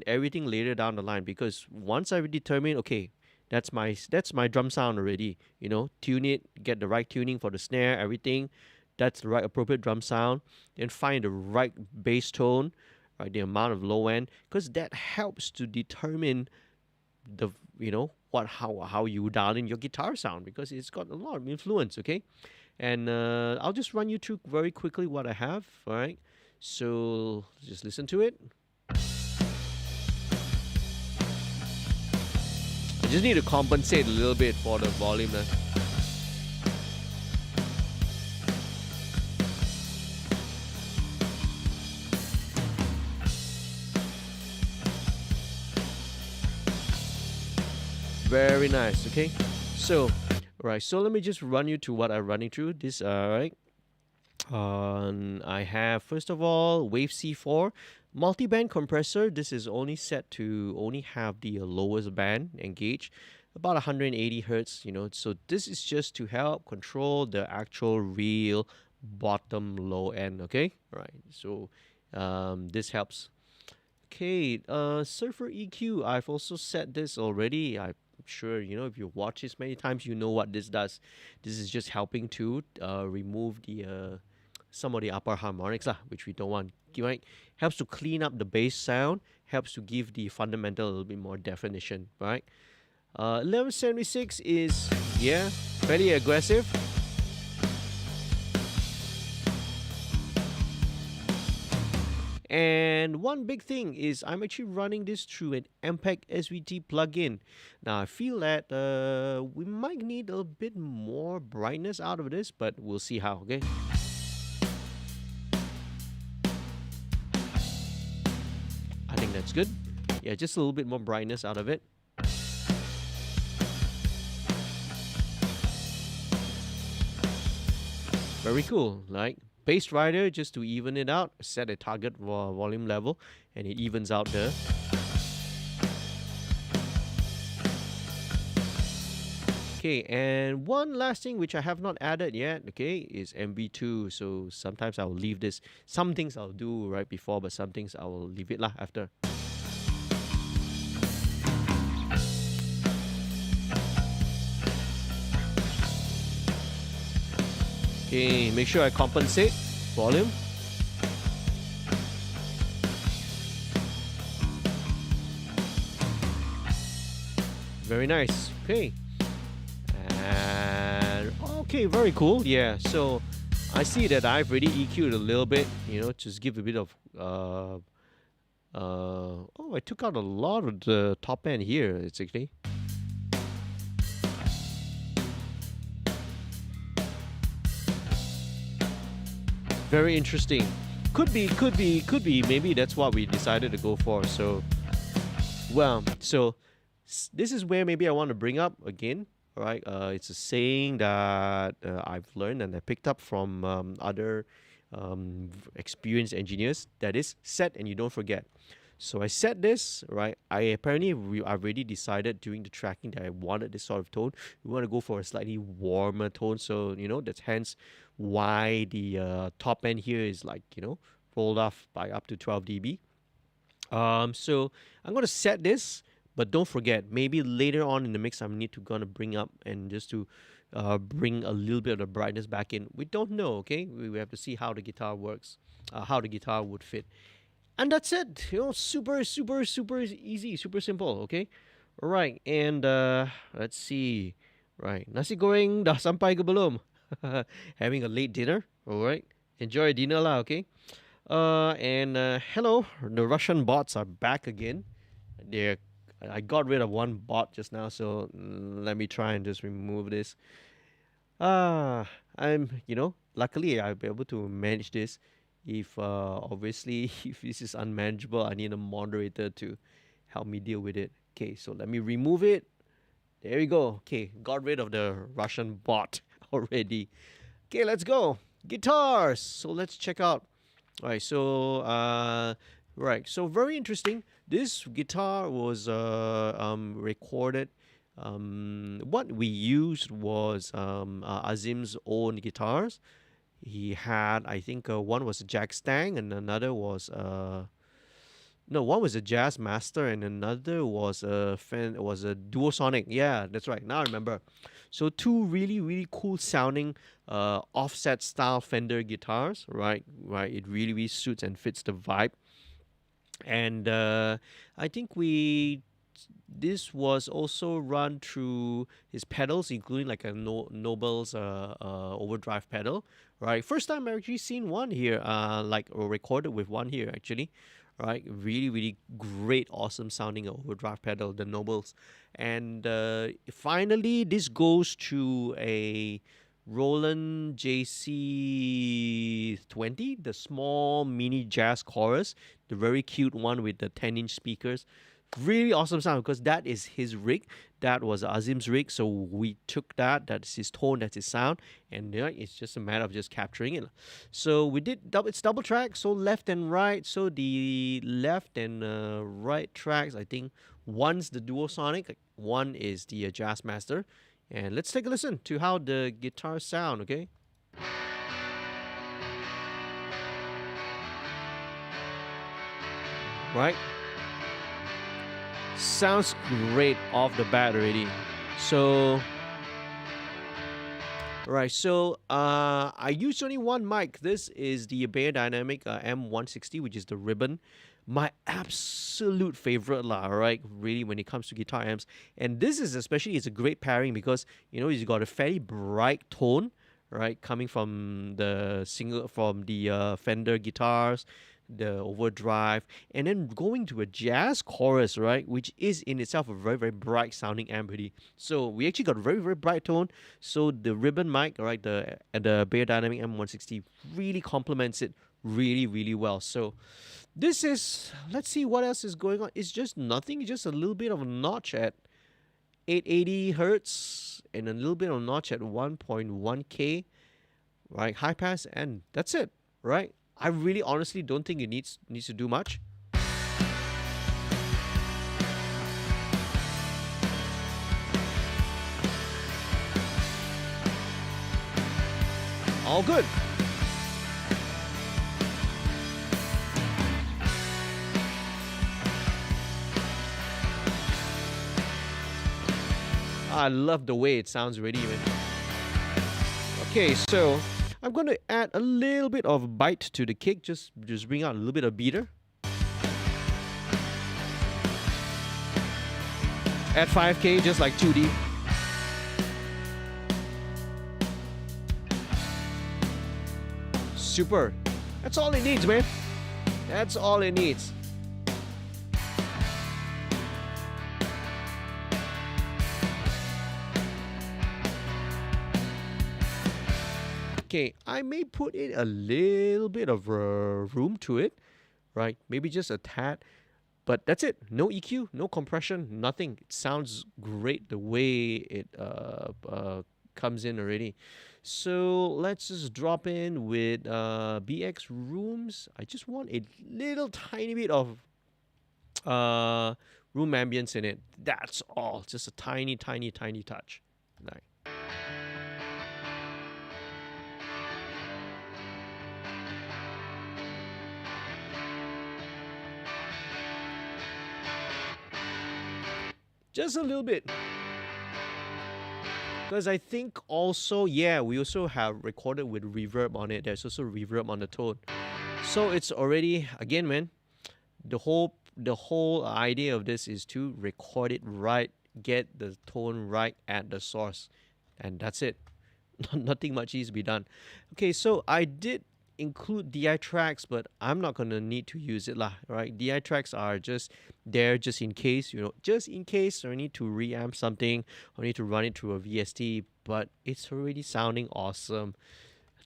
everything later down the line, because once I determine, okay, that's my drum sound already, you know, tune it, get the right tuning for the snare, everything, that's the right appropriate drum sound, then find the right bass tone, right, the amount of low end, because that helps to determine the, you know, how you dial in your guitar sound, because it's got a lot of influence, okay? And I'll just run you through very quickly what I have, all right? So just listen to it. I just need to compensate a little bit for the volume. Very nice, okay? So, right, so let me just run you to what I'm running through. This, right? I have, first of all, Wave C4 multi-band compressor. This is only set to only have the lowest band engaged, about 180 hertz, you know. So this is just to help control the actual real bottom low end, okay? Right, so this helps. Okay, Surfer EQ, I've also set this already. I'm sure, you know, if you watch this many times, you know what this does. This is just helping to remove the some of the upper harmonics, which we don't want, right? Helps to clean up the bass sound, helps to give the fundamental a little bit more definition, right? 1176 is, yeah, fairly aggressive. And one big thing is I'm actually running this through an MPEG SVT plugin. Now I feel that we might need a bit more brightness out of this, but we'll see how, okay? I think that's good. Yeah, just a little bit more brightness out of it. Very cool. Like bass rider, just to even it out, set a target volume level, and it evens out the. Okay, and one last thing which I have not added yet, okay, is MV2. So sometimes I will leave this. Some things I'll do right before, but some things I will leave it lah after. Okay, make sure I compensate volume. Very nice. Okay. And okay, very cool. Yeah, so I see that I've already EQ'd a little bit, you know, just give a bit of oh, I took out a lot of the top end here, it's actually. Very interesting. Could be. Maybe that's what we decided to go for. So, well, so this is where maybe I want to bring up again. All right, it's a saying that I've learned and I picked up from other experienced engineers. That is, set and you don't forget. So I set this, right? I've already decided during the tracking that I wanted this sort of tone. We want to go for a slightly warmer tone. So, you know, that's hence why the top end here is like, you know, rolled off by up to 12 dB. So I'm going to set this, but don't forget, maybe later on in the mix, I need to gonna bring up and just to bring a little bit of the brightness back in. We don't know, okay? We have to see how the guitar works, how the guitar would fit. And that's it. You know, super easy, super simple. Okay, all right. And let's see. Right, nasi goreng dah sampai ke belum? Having a late dinner. All right, enjoy dinner lah. Okay. And hello, the Russian bots are back again. I got rid of one bot just now, so let me try and just remove this. Luckily I'll be able to manage this. If obviously if this is unmanageable, I need a moderator to help me deal with it. Okay, so let me remove it. There we go. Okay, got rid of the Russian bot already. Okay, let's go. Guitars. So let's check out. All right, so so very interesting. This guitar was recorded. What we used was Azim's own guitars. He had, I think, one was a Jack Stang and another was one was a Jazz Master and another was a Duosonic. Yeah, that's right. Now I remember. So two really cool sounding offset style Fender guitars. Right. It really suits and fits the vibe. And I think this was also run through his pedals, including like a Nobel's overdrive pedal, right? First time I've actually seen one here, or recorded with one here actually, right? Really great, awesome sounding overdrive pedal, the Nobels. And finally, this goes to a Roland JC20, the small mini jazz chorus, the very cute one with the 10-inch speakers. Really awesome sound because that is his rig. That was Azim's rig. So we took that. That's his tone. That's his sound. And it's just a matter of just capturing it. So we did it's double track. So left and right. So the left and right tracks, I think one's the Duosonic, one is the Jazz Master. And let's take a listen to how the guitars sound, okay? Right? Sounds great off the bat already. So, right, so I used only one mic. This is the Beyerdynamic M160, which is the ribbon. My absolute favorite lah, right? Really, when it comes to guitar amps. And this is especially, it's a great pairing because, you know, it's got a fairly bright tone, right? Coming from the Fender guitars. the overdrive, and then going to a jazz chorus, right, which is in itself a very, very bright sounding amp already. So we actually got a very, very bright tone. So the ribbon mic, right, the Bayer Dynamic M160 really complements it really, really well. So this is, let's see what else is going on. It's just nothing, just a little bit of a notch at 880 hertz and a little bit of a notch at 1.1K, right, high pass, and that's it, right? I really honestly don't think it needs to do much. All good. I love the way it sounds already, man. Okay, so I'm going to add a little bit of bite to the kick, just bring out a little bit of beater. At 5K, just like 2D. Super. That's all it needs, man. That's all it needs. Okay, I may put in a little bit of room to it, right? Maybe just a tad, but that's it. No EQ, no compression, nothing. It sounds great the way it comes in already. So let's just drop in with BX Rooms. I just want a little tiny bit of room ambience in it. That's all. Just a tiny, tiny, tiny touch. Right. Just a little bit. Because I think also, yeah, we also have recorded with reverb on it. There's also reverb on the tone. So it's already, again, man, the whole idea of this is to record it right, get the tone right at the source. And that's it. Nothing much needs to be done. Okay, so I did include DI tracks, but I'm not gonna need to use it lah, right? DI tracks are just there just in case, just in case I need to reamp something or need to run it through a VST, but it's already sounding awesome.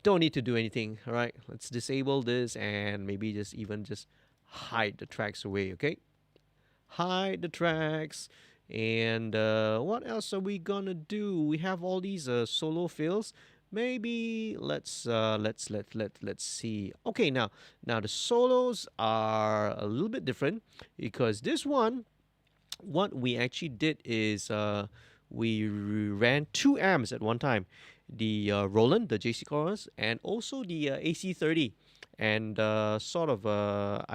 Don't need to do anything, all right? Let's disable this and maybe just hide the tracks away, okay? Hide the tracks. And what else are we gonna do? We have all these solo fills. Maybe let's see. Okay, now the solos are a little bit different because this one, what we actually did is we ran 2 amps at one time, the Roland, the JC chorus, and also the AC30, and I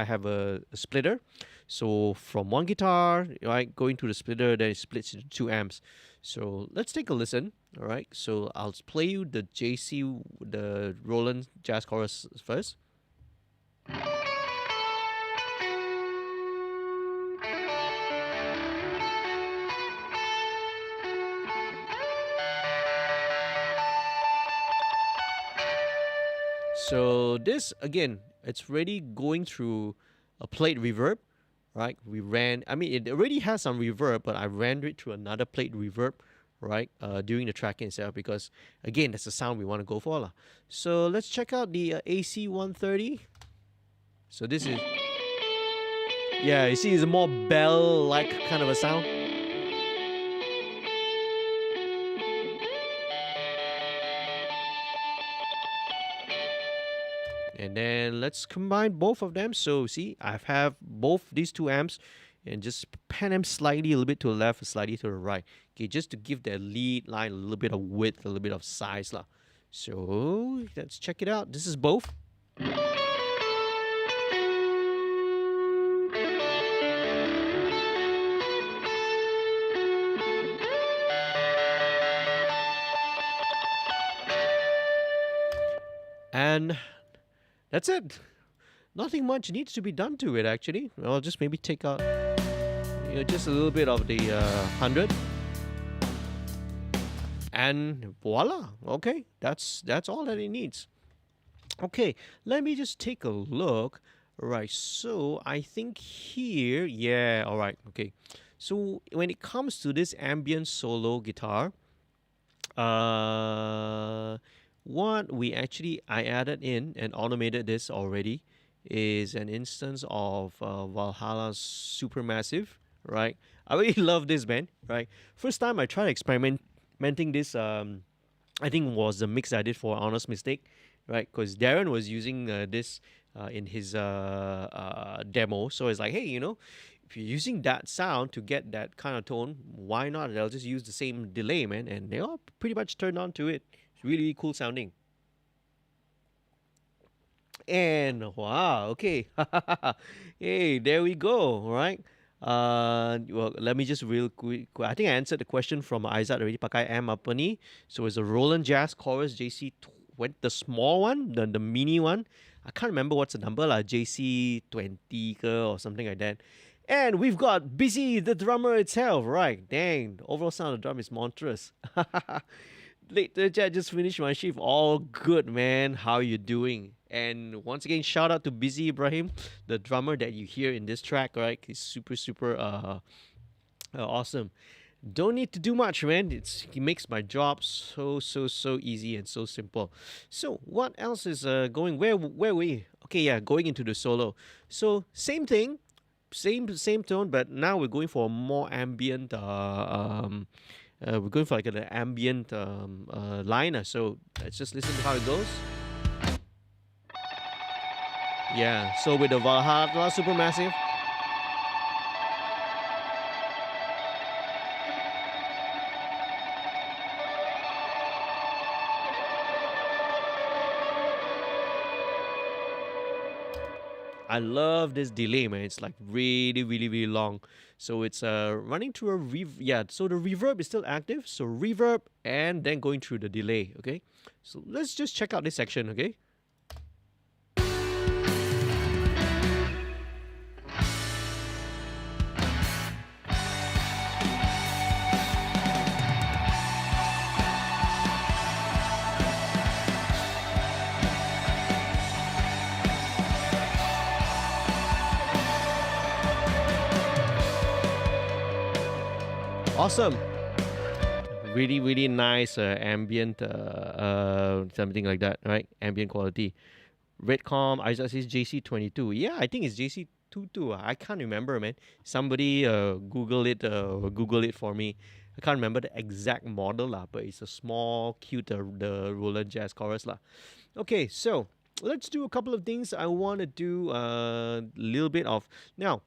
have a splitter. So from one guitar, right, going to the splitter, then it splits into 2 amps. So let's take a listen. All right, so I'll play you the the Roland jazz chorus first. So this, again, it's already going through a plate reverb, right? It already has some reverb, but I ran it through another plate reverb, right, during the tracking itself, because again, that's the sound we want to go for lah. So let's check out the AC130. So this is, yeah, you see, it's a more bell-like kind of a sound. And then let's combine both of them. So see, I have both these 2 amps and just pan them slightly a little bit to the left, slightly to the right. Okay, just to give that lead line a little bit of width, a little bit of size lah. So let's check it out. This is both. And that's it. Nothing much needs to be done to it, actually. I'll just maybe take out, just a little bit of the 100. And voila. Okay, that's all that it needs. Okay, let me just take a look. Right. So I think here, yeah. All right. Okay. So when it comes to this ambient solo guitar, uh, what we actually I added in and automated this already is an instance of Valhalla's Supermassive. Right. I really love this band. Right. First time I tried experimenting this. I think was the mix I did for Honest Mistake, right? Because Darren was using this in his demo, so it's like, hey, if you're using that sound to get that kind of tone, why not? I'll just use the same delay, man, and they all pretty much turned on to it. It's really, really cool sounding. And wow, okay. Hey, there we go. All right. Well, let me just real quick. I think I answered the question from Aizat already. Pakai M apa ni? So it's a Roland Jazz Chorus JC went the small one, the mini one. I can't remember what's the number lah. JC 20 or something like that. And we've got Busy the drummer itself, right? Dang, the overall sound of the drum is monstrous. Later, Chat, just finished my shift. All good, man. How you doing? And once again, shout out to Busy Ibrahim, the drummer that you hear in this track, right? He's super, super awesome. Don't need to do much, man. He makes my job so, so, so easy and so simple. So what else is going? Where we? Okay, yeah, going into the solo. So same thing, same tone, but now we're going for a more ambient. We're going for like an ambient liner. So let's just listen to how it goes. Yeah. So with the Valhalla Supermassive. I love this delay, man. It's like really, really, really long. So it's running through a yeah. So the reverb is still active. So reverb and then going through the delay. Okay. So let's just check out this section. Okay. Awesome. Really, really nice ambient, something like that, right? Ambient quality. Redcom, Isaac says JC22. Yeah, I think it's JC22. I can't remember, man. Somebody Google it for me. I can't remember the exact model, lah, but it's a small, cute, the Roland Jazz Chorus, lah. Okay, so let's do a couple of things. I want to do a little bit of now.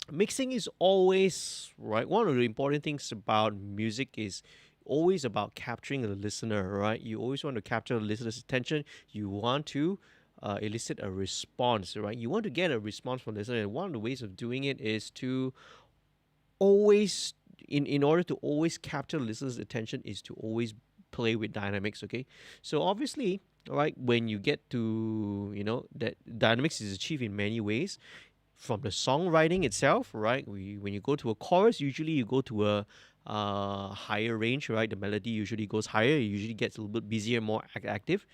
Mixing is always right. One of the important things about music is always about capturing the listener, right? You always want to capture the listener's attention. You want to elicit a response, right? You want to get a response from the listener. And one of the ways of doing it is to always, in order to always capture the listener's attention, is to always play with dynamics, okay? So obviously, right, when you get to, that dynamics is achieved in many ways from the songwriting itself, right? When you go to a chorus, usually you go to a higher range, right? The melody usually goes higher. It usually gets a little bit busier, more active.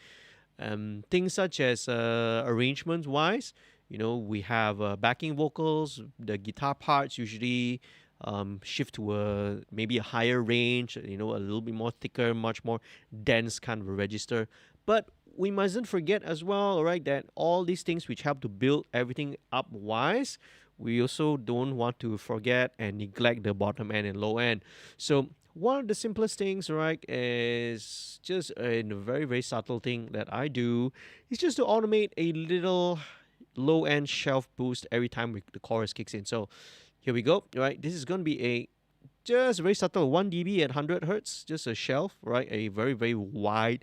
Things such as arrangements wise, we have backing vocals. The guitar parts usually shift to maybe a higher range, a little bit more thicker, much more dense kind of a register. But we mustn't forget as well, right, that all these things which help to build everything up wise, we also don't want to forget and neglect the bottom end and low end. So one of the simplest things, right, is just a very, very subtle thing that I do is just to automate a little low end shelf boost every time the chorus kicks in. So here we go, right? This is going to be a just very subtle 1 dB at 100 hertz, just a shelf, right? A very, very wide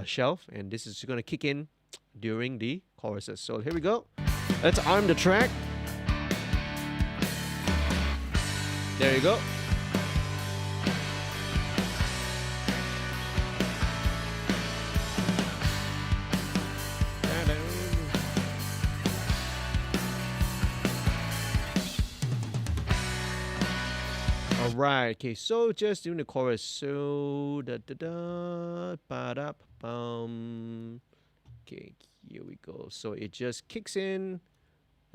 shelf, and this is going to kick in during the choruses. So here we go. Let's arm the track. There you go. Alright, okay, so just doing the chorus. So da da da ba da bum. Okay, here we go. So it just kicks in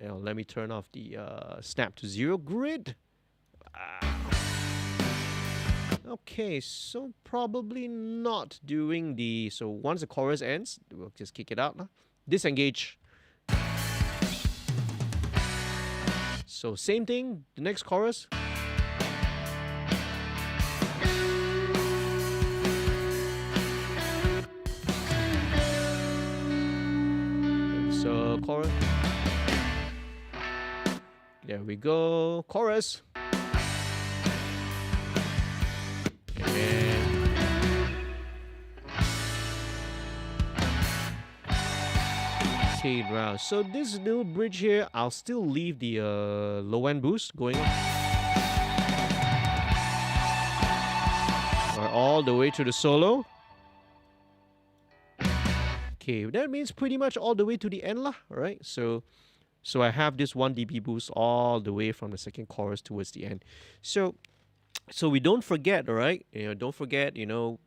Let me turn off the snap to 0 grid. Okay, so probably not during the... So once the chorus ends, we'll just kick it out. Disengage. So same thing, the next chorus. So chorus. There we go, chorus. Okay, now, so this little bridge here, I'll still leave the low end boost going on. All the way to the solo. Okay, that means pretty much all the way to the end lah, right? So I have this 1 dB boost all the way from the second chorus towards the end. So we don't forget, all right? Don't forget,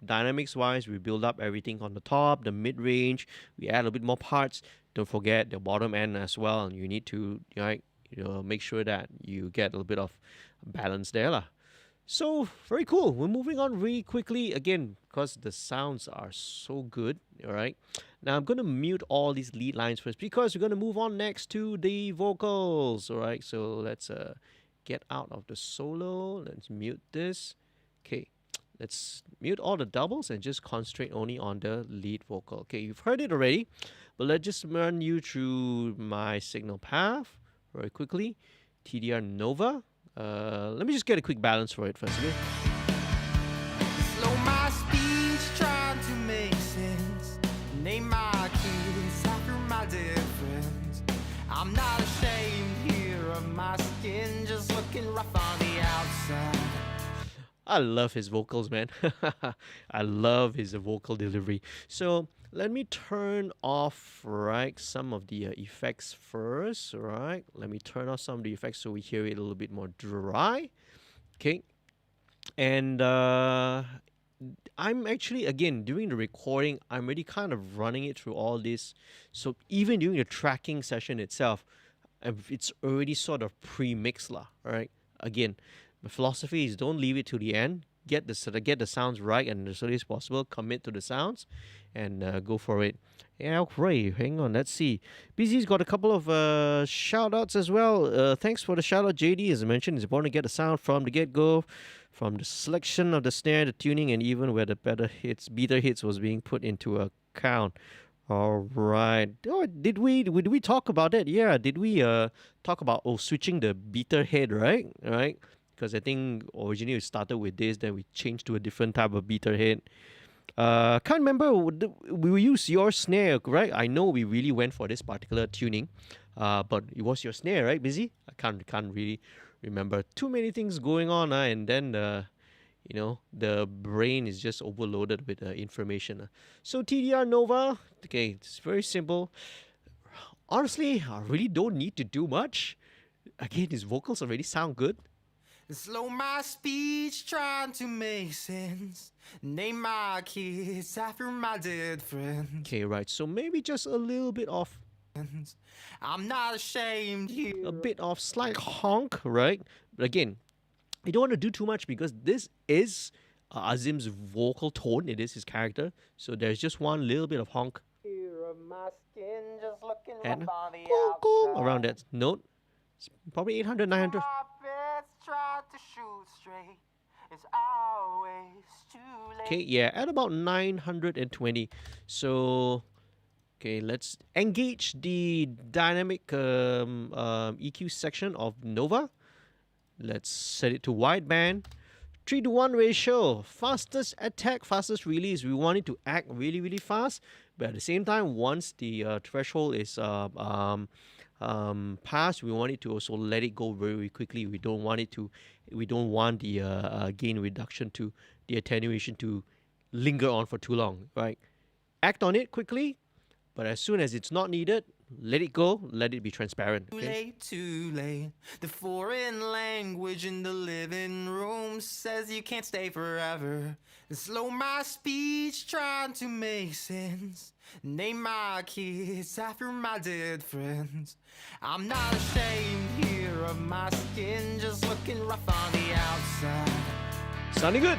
dynamics wise, we build up everything on the top, the mid range, we add a little bit more parts. Don't forget the bottom end as well. And you need to, make sure that you get a little bit of balance there lah. So very cool. We're moving on really quickly again because the sounds are so good. All right. Now I'm gonna mute all these lead lines first because we're gonna move on next to the vocals. All right. So let's get out of the solo. Let's mute this. Okay. Let's mute all the doubles and just concentrate only on the lead vocal. Okay, you've heard it already, but let's just run you through my signal path very quickly. TDR Nova. Let me just get a quick balance for it first, okay? Slow my speech, trying to make sense. Name my kids after my dead friends. I'm not ashamed here of my skin, just looking rough on the outside. I love his vocals, man. I love his vocal delivery. So let me turn off, right, some of the effects first, right? Let me turn off some of the effects so we hear it a little bit more dry. Okay. And I'm actually, again, during the recording, I'm really kind of running it through all this. So even during the tracking session itself, it's already sort of pre-mixed lah, right? Again, my philosophy is don't leave it to the end. Get the sounds right and as early as possible. Commit to the sounds, and go for it. Yeah, right. Hang on. Let's see. BZ's got a couple of shout outs as well. Thanks for the shout out, JD. As I mentioned, it's important to get the sound from the get go, from the selection of the snare, the tuning, and even where the beta hits was being put into account. All right. Oh, did we talk about that? Yeah. Did we talk about switching the beater head? Right. Right. Because I think originally we started with this, then we changed to a different type of beater head. Can't remember, we used your snare, right? I know we really went for this particular tuning, but it was your snare, right, Busy? I can't really remember. Too many things going on, and then the brain is just overloaded with information. So TDR Nova, okay, it's very simple. Honestly, I really don't need to do much. Again, his vocals already sound good. Slow my speech, trying to make sense. Name my kids after my dead friends. Okay, right. So maybe just a little bit of... I'm not ashamed here. A bit of slight honk, right? But again, you don't want to do too much because this is Azim's vocal tone. It is his character. So there's just one little bit of honk. Here of my skin, just looking And rough on the outside. around that note. It's probably 800, 900. Try to shoot straight. It's always too late. Okay, yeah, at about 920. So, okay, let's engage the dynamic EQ section of Nova. Let's set it to wideband. 3-to-1 ratio. Fastest attack, fastest release. We want it to act really, really fast. But at the same time, once the threshold is pass, we want it to also let it go very, very quickly. We don't want the gain reduction to the attenuation to linger on for too long, right? Act on it quickly, but as soon as it's not needed, let it go, let it be transparent. Too Okay. late, too late. The foreign language in the living room says you can't stay forever. And slow my speech trying to make sense. Name my kids after my dead friends. I'm not ashamed here of my skin, just looking rough on the outside. Sounding good.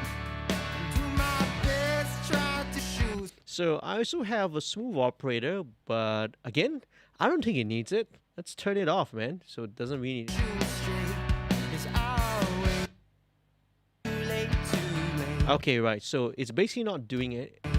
Do my best, try to shoot. So I also have a smooth operator, but again, I don't think it needs it. Let's turn it off, man. So it doesn't really. It's always too late, too late. Okay, right. So it's basically not doing it. The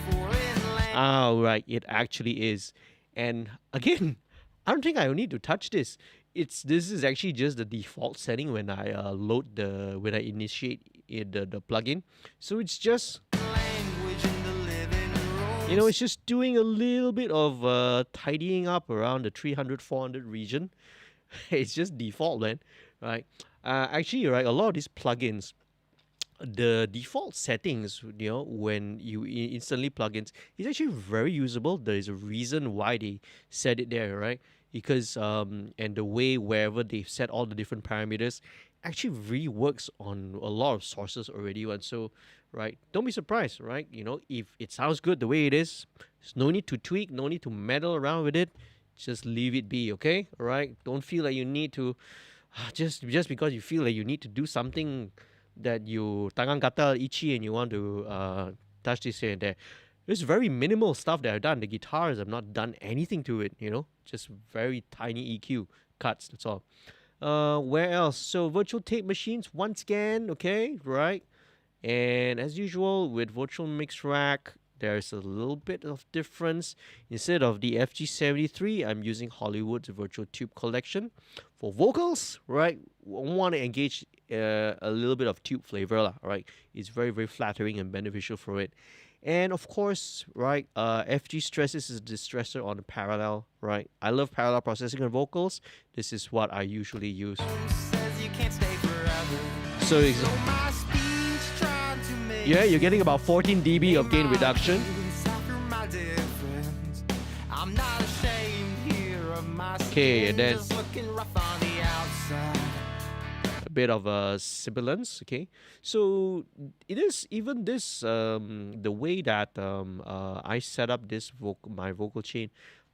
foreign language. Oh, right. It actually is. And again, I don't think I need to touch this. This is actually just the default setting when I when I initiate the plugin. So it's just, Language in the living room. you know, it's just doing a little bit of tidying up around the 300, 400 region. It's just default, man. Right. Actually, right. A lot of these plugins, the default settings, you know, when you instantly plugins, is actually very usable. There is a reason why they set it there, right? Because and the way wherever they've set all the different parameters actually really works on a lot of sources already. And so, right, don't be surprised, right? You know, if it sounds good the way it is, there's no need to tweak, no need to meddle around with it. Just leave it be, okay? All right. Don't feel like you need to just because you feel like you need to do something that you tangan gatal itchy and you want to touch this here and there. There's very minimal stuff that I've done. The guitars, I've not done anything to it, you know, just very tiny EQ cuts. That's all. Where else? So virtual tape machines, one scan, okay, right? And as usual with virtual mix rack, there's a little bit of difference. Instead of the FG73, I'm using Hollywood's virtual tube collection. For vocals, right, want to engage a little bit of tube flavor, lah, right? It's very, very flattering and beneficial for it. And of course, right, FG stresses is the stressor on the parallel, right? I love parallel processing on vocals. This is what I usually use. Says you can't stay forever. So it's, Slow my speech trying to make yeah, you're getting about 14 dB of gain reduction. sense after my dead friends. I'm not ashamed here of my Okay, skin, and then just looking rough on the outside. a bit of sibilance. Okay, so it is even this the way that I set up this my vocal chain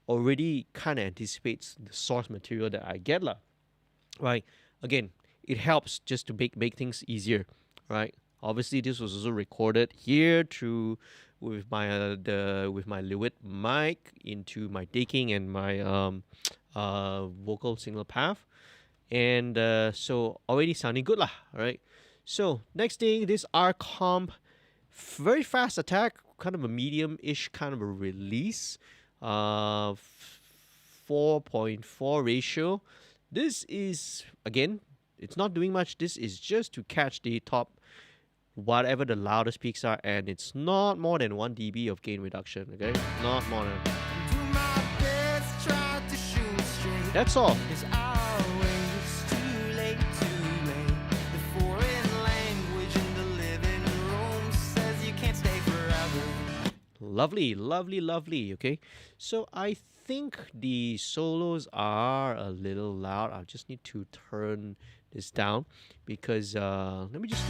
already kind of anticipates the source material that I get, lah. Right. Again, it helps just to make things easier, right? Obviously, this was also recorded here through with my with my Lewitt mic into my decking and my vocal signal path. And so already sounding good lah, right? So next thing, this R comp, very fast attack, kind of a medium-ish kind of a release, 4.4 ratio. This is, again, it's not doing much. This is just to catch the top, whatever the loudest peaks are, and it's not more than 1 dB of gain reduction, okay? Not more than. Do my best, try to shoot straight. That's all. It's always too late, too late. The foreign language in the living room says you can't stay forever. Lovely, lovely, lovely, okay? So I think the solos are a little loud. I just need to turn this down because, let me just...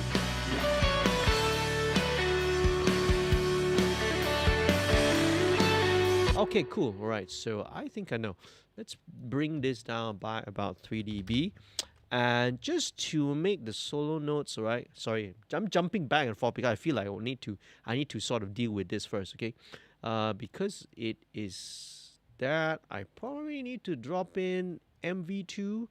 Okay, cool. All right, so I think I know. Let's bring this down by about 3 dB. And just to make the solo notes, all right? Sorry, I'm jumping back and forth because I feel like I need to sort of deal with this first, okay? Because it is that I probably need to drop in MV2.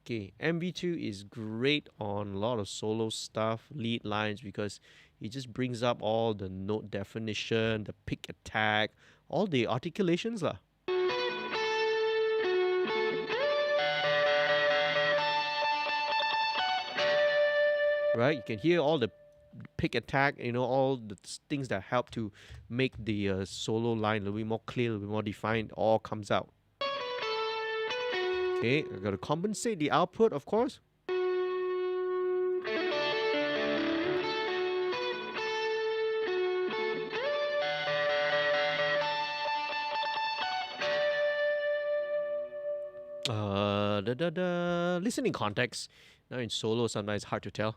Okay, MV2 is great on a lot of solo stuff, lead lines, because it just brings up all the note definition, the pick attack, all the articulations lah. Right, you can hear all the pick attack, you know, all the things that help to make the solo line a little bit more clear, a little bit more defined, all comes out. Okay, I gotta compensate the output, of course. da da da. Listen in context. Now in solo, sometimes it's hard to tell.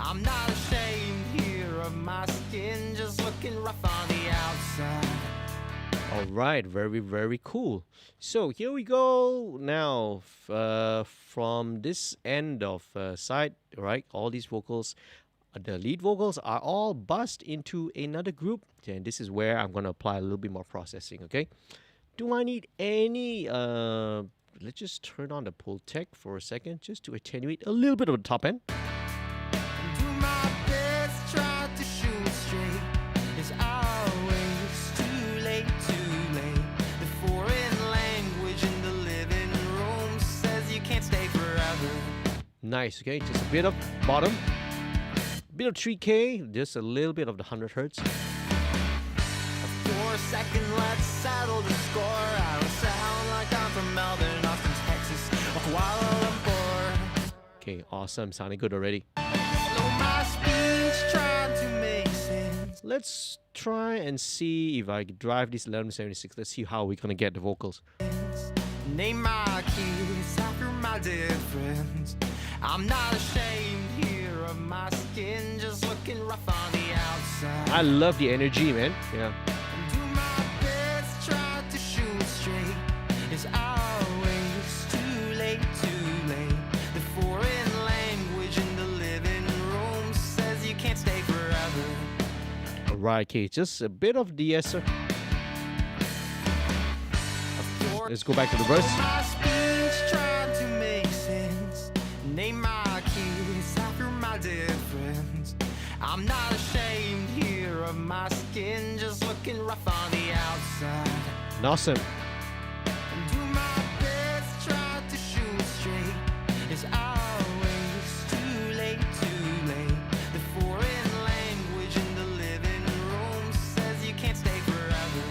I'm not ashamed here of my skin, just looking rough on the outside. All right, very, very cool. So here we go now from this end of side, right? All these vocals, the lead vocals are all bussed into another group. And this is where I'm going to apply a little bit more processing, okay? Do I need any, let's just turn on the pull tech for a second just to attenuate a little bit of the top end. Do my best, try to shoot straight. It's always too late, too late. The foreign language in the living room says you can't stay forever. Nice, okay? Just a bit of bottom, bit of 3K, just a little bit of the 100 hertz. For a second, let's settle the score. I don't sound like I'm from Melbourne, Austin, Texas, or Kuala Lumpur. Okay, awesome. Sounding good already. Slow my speech, trying to make sense. Let's try and see if I drive this 1176. Let's see how we're going to get the vocals. Name my kids after my dead friends. I'm not ashamed here of my skin, just looking rough on the outside. I love the energy, man. Yeah. Do my best, try to shoot straight. It's always too late, too late. The foreign language in the living room says you can't stay forever. All right, okay. Just a bit of de-esser. Let's go back to the verse. My speech trying to make sense. Name my kids after my dead friends. I'm not ashamed here of my skin, just looking rough on the outside. Awesome. Do my best, try to shoot straight. It's always too late, too late. The foreign language in the living room says you can't stay forever.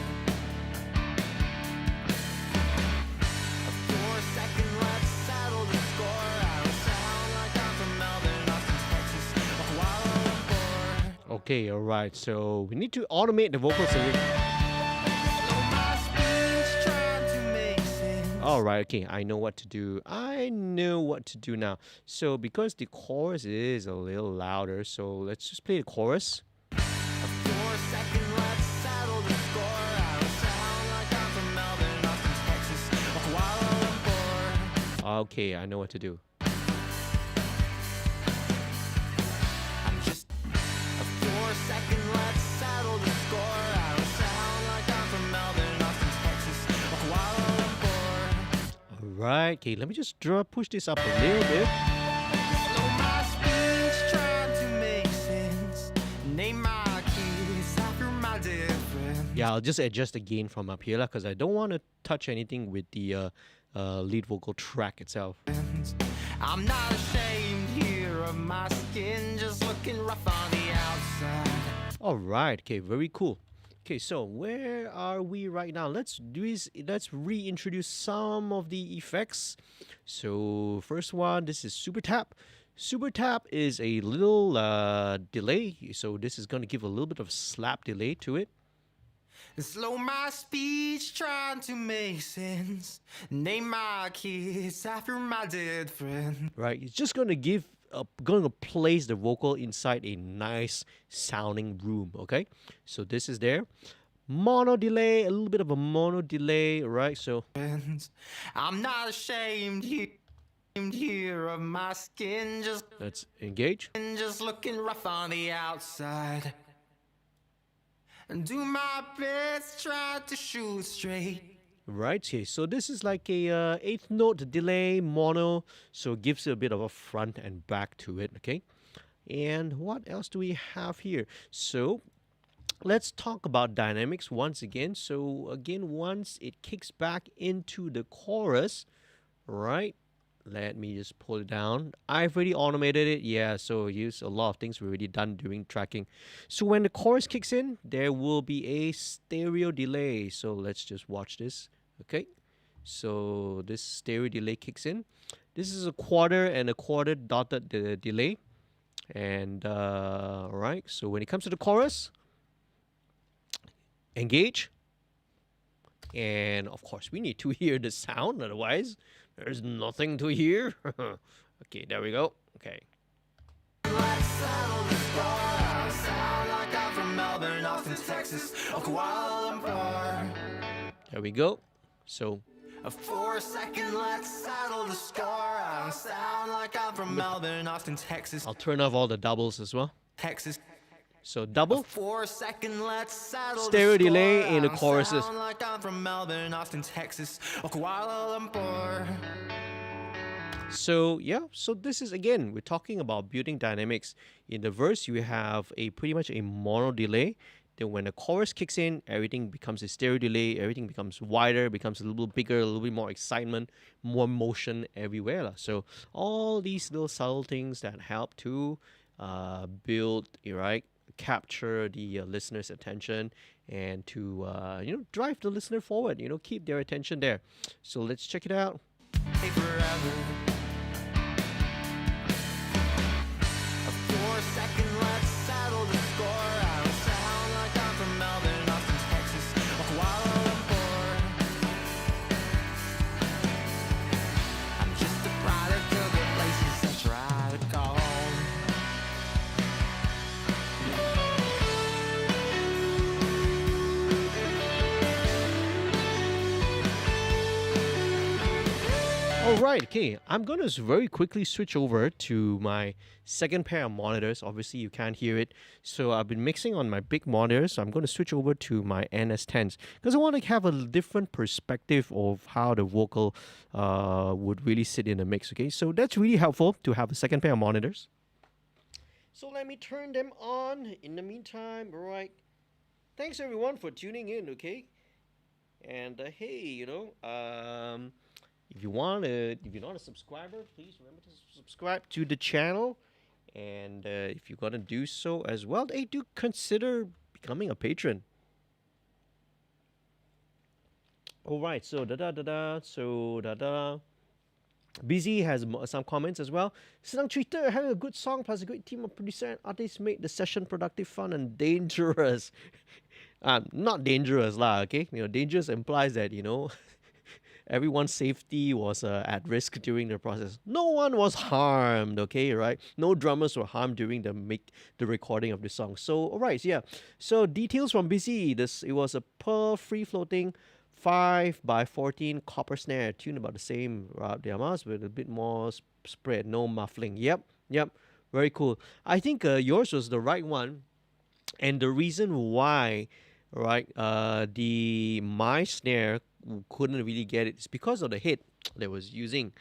For a second, let's settle the score. I don't sound like I'm from Melbourne, Austin, Texas, or Kuala Lumpur. Okay, all right. So we need to automate the vocals a little. Slow my speech, trying to make sense. All right, okay. I know what to do. I know what to do now. So because the chorus is a little louder, so let's just play the chorus. For a second, let's settle the score. I don't sound like I'm from Melbourne, Austin, Texas, or Kuala Lumpur. Okay, I know what to do. I'm just. For a second, let's settle the score. I don't sound like I'm from Melbourne, Austin, Texas, or Kuala Lumpur. All right, okay. Let me just push this up a little bit. Slow my speech, trying to make sense. Name my kids after my dead friends. Yeah, I'll just adjust the gain from up here because I don't want to touch anything with the lead vocal track itself. I'm not ashamed here of my skin, just looking rough on the outside. All right, okay, very cool. Okay, so where are we right now? Let's reintroduce some of the effects. So first one, this is super tap. Super tap is a little delay, so this is going to give a little bit of slap delay to it. Slow my speech, trying to make sense. Name my kids after my dead friend. Right, it's just going to place the vocal inside a nice sounding room. Okay, so this is there. Mono delay, a little bit of a mono delay, right? So I'm not ashamed here of my skin, let's engage. just looking rough on the outside. And do my best, try to shoot straight. Right, okay, so this is like a eighth note delay mono, so it gives it a bit of a front and back to it. Okay, and what else do we have here? So let's talk about dynamics once again. So again, once it kicks back into the chorus, right? Let me just pull it down. I've already automated it. Yeah, so use a lot of things we've already done during tracking. So when the chorus kicks in, there will be a stereo delay. So let's just watch this. Okay. So this stereo delay kicks in. This is a quarter and a quarter dotted delay. And alright, so when it comes to the chorus, engage. And of course, we need to hear the sound, otherwise, there's nothing to hear. Okay, there we go. Okay. Let's settle the score. Sound like I'm from Melbourne, Austin, Texas, or Kuala Lumpur. There we go. So For a second, let's settle the score. I don't sound like I'm from Melbourne, Austin, Texas, I'll turn off all the doubles as well. Texas. So double. For a second, let's settle Stereo the score. delay in the I don't choruses. Sound like I'm from Melbourne, Austin, Texas, or Kuala Lumpur. So yeah, so this is, again, we're talking about building dynamics. In the verse, you have a pretty much a mono delay. Then when the chorus kicks in, everything becomes a stereo delay. Everything becomes wider, becomes a little bigger, a little bit more excitement, more motion everywhere lah. So all these little subtle things that help to build, right, capture the listener's attention and to drive the listener forward. Keep their attention there. So let's check it out. Hey, forever. For a second, let's settle the score. I don't sound like I'm from Melbourne, Austin, Texas, or Kuala Lumpur. I'm just a product of the places I try to call home. All right, okay. I'm going to very quickly switch over to my second pair of monitors. Obviously, you can't hear it. So I've been mixing on my big monitors. So I'm going to switch over to my NS10s because I want to have a different perspective of how the vocal would really sit in the mix, okay? So that's really helpful to have a second pair of monitors. So let me turn them on. In the meantime, all right. Thanks, everyone, for tuning in, okay? And hey, if you're not a subscriber, please remember to subscribe to the channel. And if you're gonna do so as well, hey, do consider becoming a patron. All right, so Busy has some comments as well. Senang Twitter, having a good song plus a great team of producer and artists made the session productive, fun, and dangerous. Not dangerous lah, okay? Dangerous implies that everyone's safety was at risk during the process. No one was harmed, okay, right? No drummers were harmed during the recording of the song. So, all right, yeah. So, details from Busy. It was a Pearl free floating 5x14 copper snare, tuned about the same diamas with a bit more spread, no muffling. Yep, very cool. I think yours was the right one, and the reason why, right, my snare couldn't really get it. It's because of the head that I was using.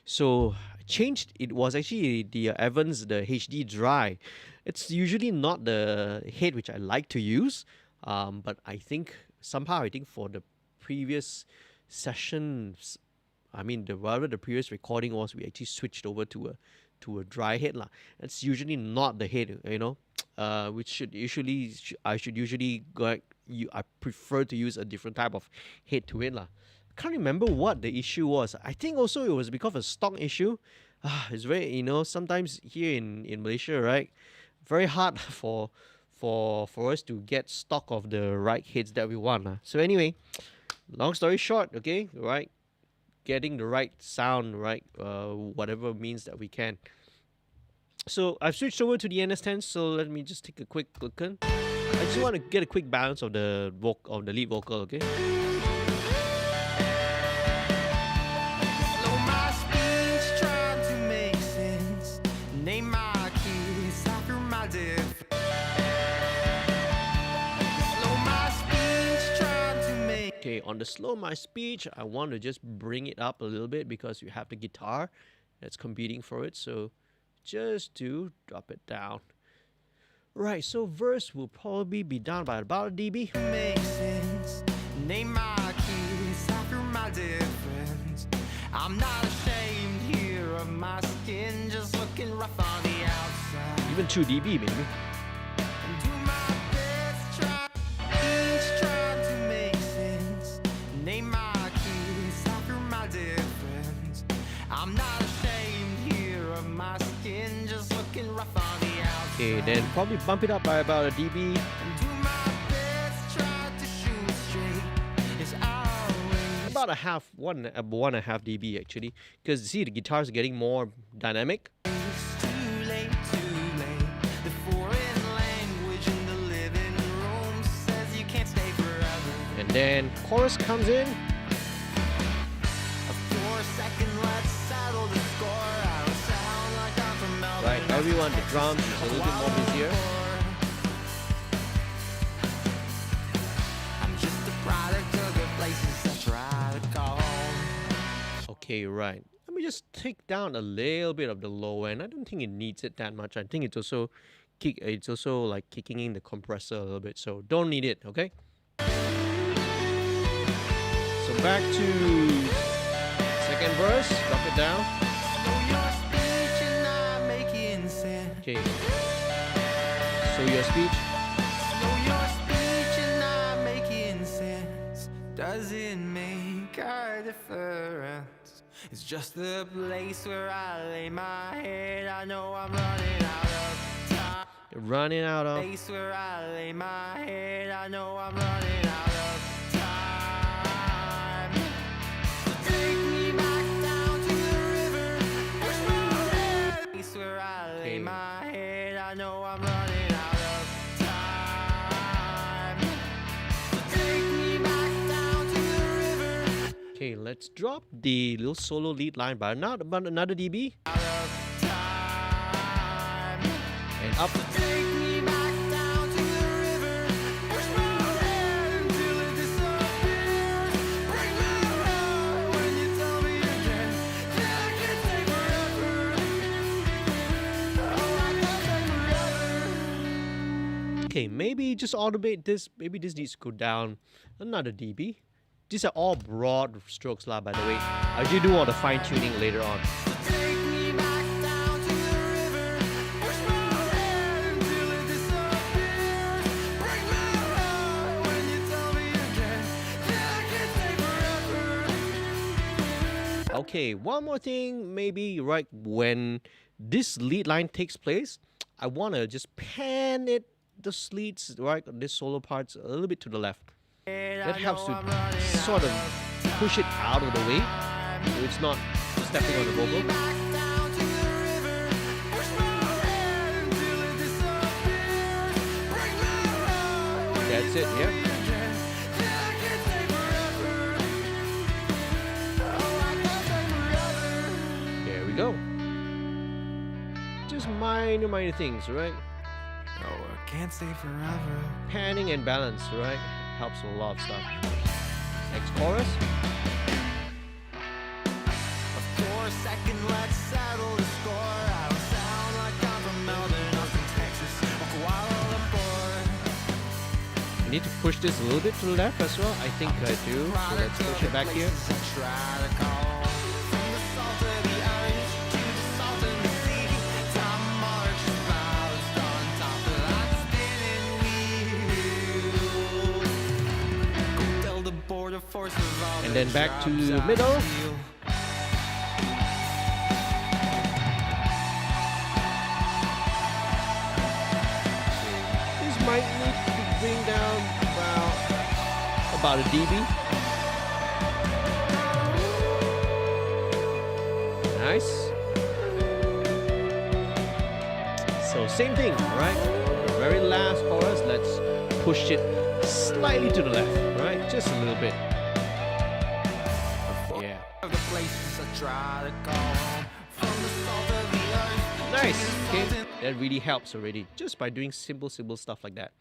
So I changed. It was actually the Evans, the HD Dry. It's usually not the head which I like to use, but I think somehow for the previous sessions, whatever the previous recording was, we actually switched over to a dry head lah. It's usually not the head, which I should usually go. I prefer to use a different type of head to it lah. Can't remember what the issue was. I think also it was because of a stock issue. It's very sometimes here in Malaysia, right, very hard for us to get stock of the right heads that we want lah. So anyway, long story short, okay, right, getting the right sound, right, whatever means that we can. So I've switched over to the NS10, so let me just take a quick look in. I just want to get a quick balance of the lead vocal, okay? Slow my speech, trying to make sense. Name my kids after my death. Slow my speech, trying to make. Okay, on the slow my speech, I want to just bring it up a little bit because you have the guitar that's competing for it. So just to drop it down. Right, so verse will probably be down by about a dB. Make sense. Name my kids after my dead friends. I'm not ashamed here of my skin, just looking rough on the outside. Even 2 dB maybe. And do my best, trying to make sense. Name my kids after Okay, then probably bump it up by about a dB. And do my best, try to shoot straight. It's always About a half, one and a half dB actually, because see the guitars are getting more dynamic. too late, too late. The foreign language in the living room says you can't stay forever. And then chorus comes in. For a second, let's settle the score. I don't sound like I'm from Melbourne. Right, everyone, the drums is a little bit more busier. I'm just a product of the places I try to call home. Okay, right. Let me just take down a little bit of the low end. I don't think it needs it that much. I think it's also like kicking in the compressor a little bit, so don't need it, okay? So back to second verse, drop it down. Slow your speech and not making sense. Okay. So your speech. Slow your speech and not making sense. Doesn't make a difference. It's just the place where I lay my head. I know I'm running out of time. You're running out of. Place where I lay my head. I know I'm running out of time. So take me back down to the river. Push my head. Place where I lay Okay. my head. I know I'm running out of time. So take me back down to the river. Okay, let's drop the little solo lead line by about another dB Out of time. and up. Take me back down to the river. Push my head until it disappears. Bring me around when you tell me again that I can stay forever. Oh, I can stay forever. Okay, maybe just automate this. Maybe this needs to go down another dB. These are all broad strokes lah, by the way. I do all the fine tuning later on. Take me back down to the river. Push my head until it disappears. Bring me around when you tell me again that I can stay forever. Okay, one more thing, maybe right when this lead line takes place, I want to just pan it, the leads, right, this solo parts a little bit to the left. That helps to sort of push it out of the way, so it's not stepping on the vocal. Back down to the river. Push my head until it disappears. Bring me around when That's you it, tell yeah. me again that I can stay forever. Oh, I can stay forever. There we go. Just minor things, right? Oh, I can't stay forever. Panning and balance, right? Helps a lot of stuff. Next chorus. For a second, let's settle the score. I don't sound like I'm from Melbourne, Austin, Texas, or Kuala Lumpur. I need to push this a little bit to the left as well. I think I do. So let's push it back here. And then back to the middle. This might need to bring down about a dB. Nice. So same thing, right? The very last chorus, let's push it slightly to the left, right? Just a little bit. Yeah. Nice. Okay. That really helps already, just by doing simple stuff like that.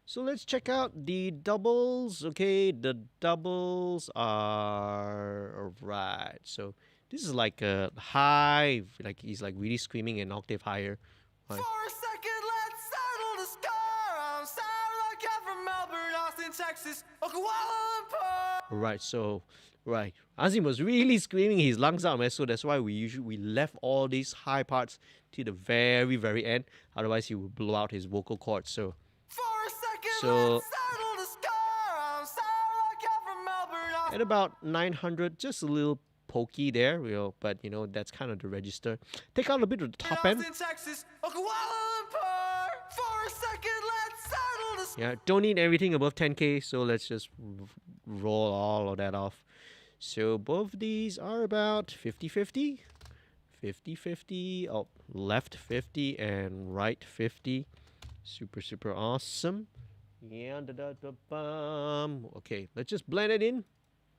So let's check out the doubles. Okay, the doubles are right. So this is like a high, like he's like really screaming an octave higher. Right. For a second, let's settle the score. I'm sound like I'm from Melbourne, Austin, Texas, or Kuala Lumpur. Right, so right, Azim was really screaming his lungs out, man. So that's why we left all these high parts to the very end. Otherwise, he would blow out his vocal cords. So For a second, So- let's settle the score. I'm sound like I'm from Melbourne, Austin. at about 900, just a little pokey there, but that's kind of the register. Take out a bit of the top end. Austin, Texas, or Kuala Lumpur. Yeah, don't need everything above 10K, so let's just roll all of that off. So both these are about 50-50. 50-50. Oh, left 50 and right 50. Super, super awesome. Yeah, okay, let's just blend it in.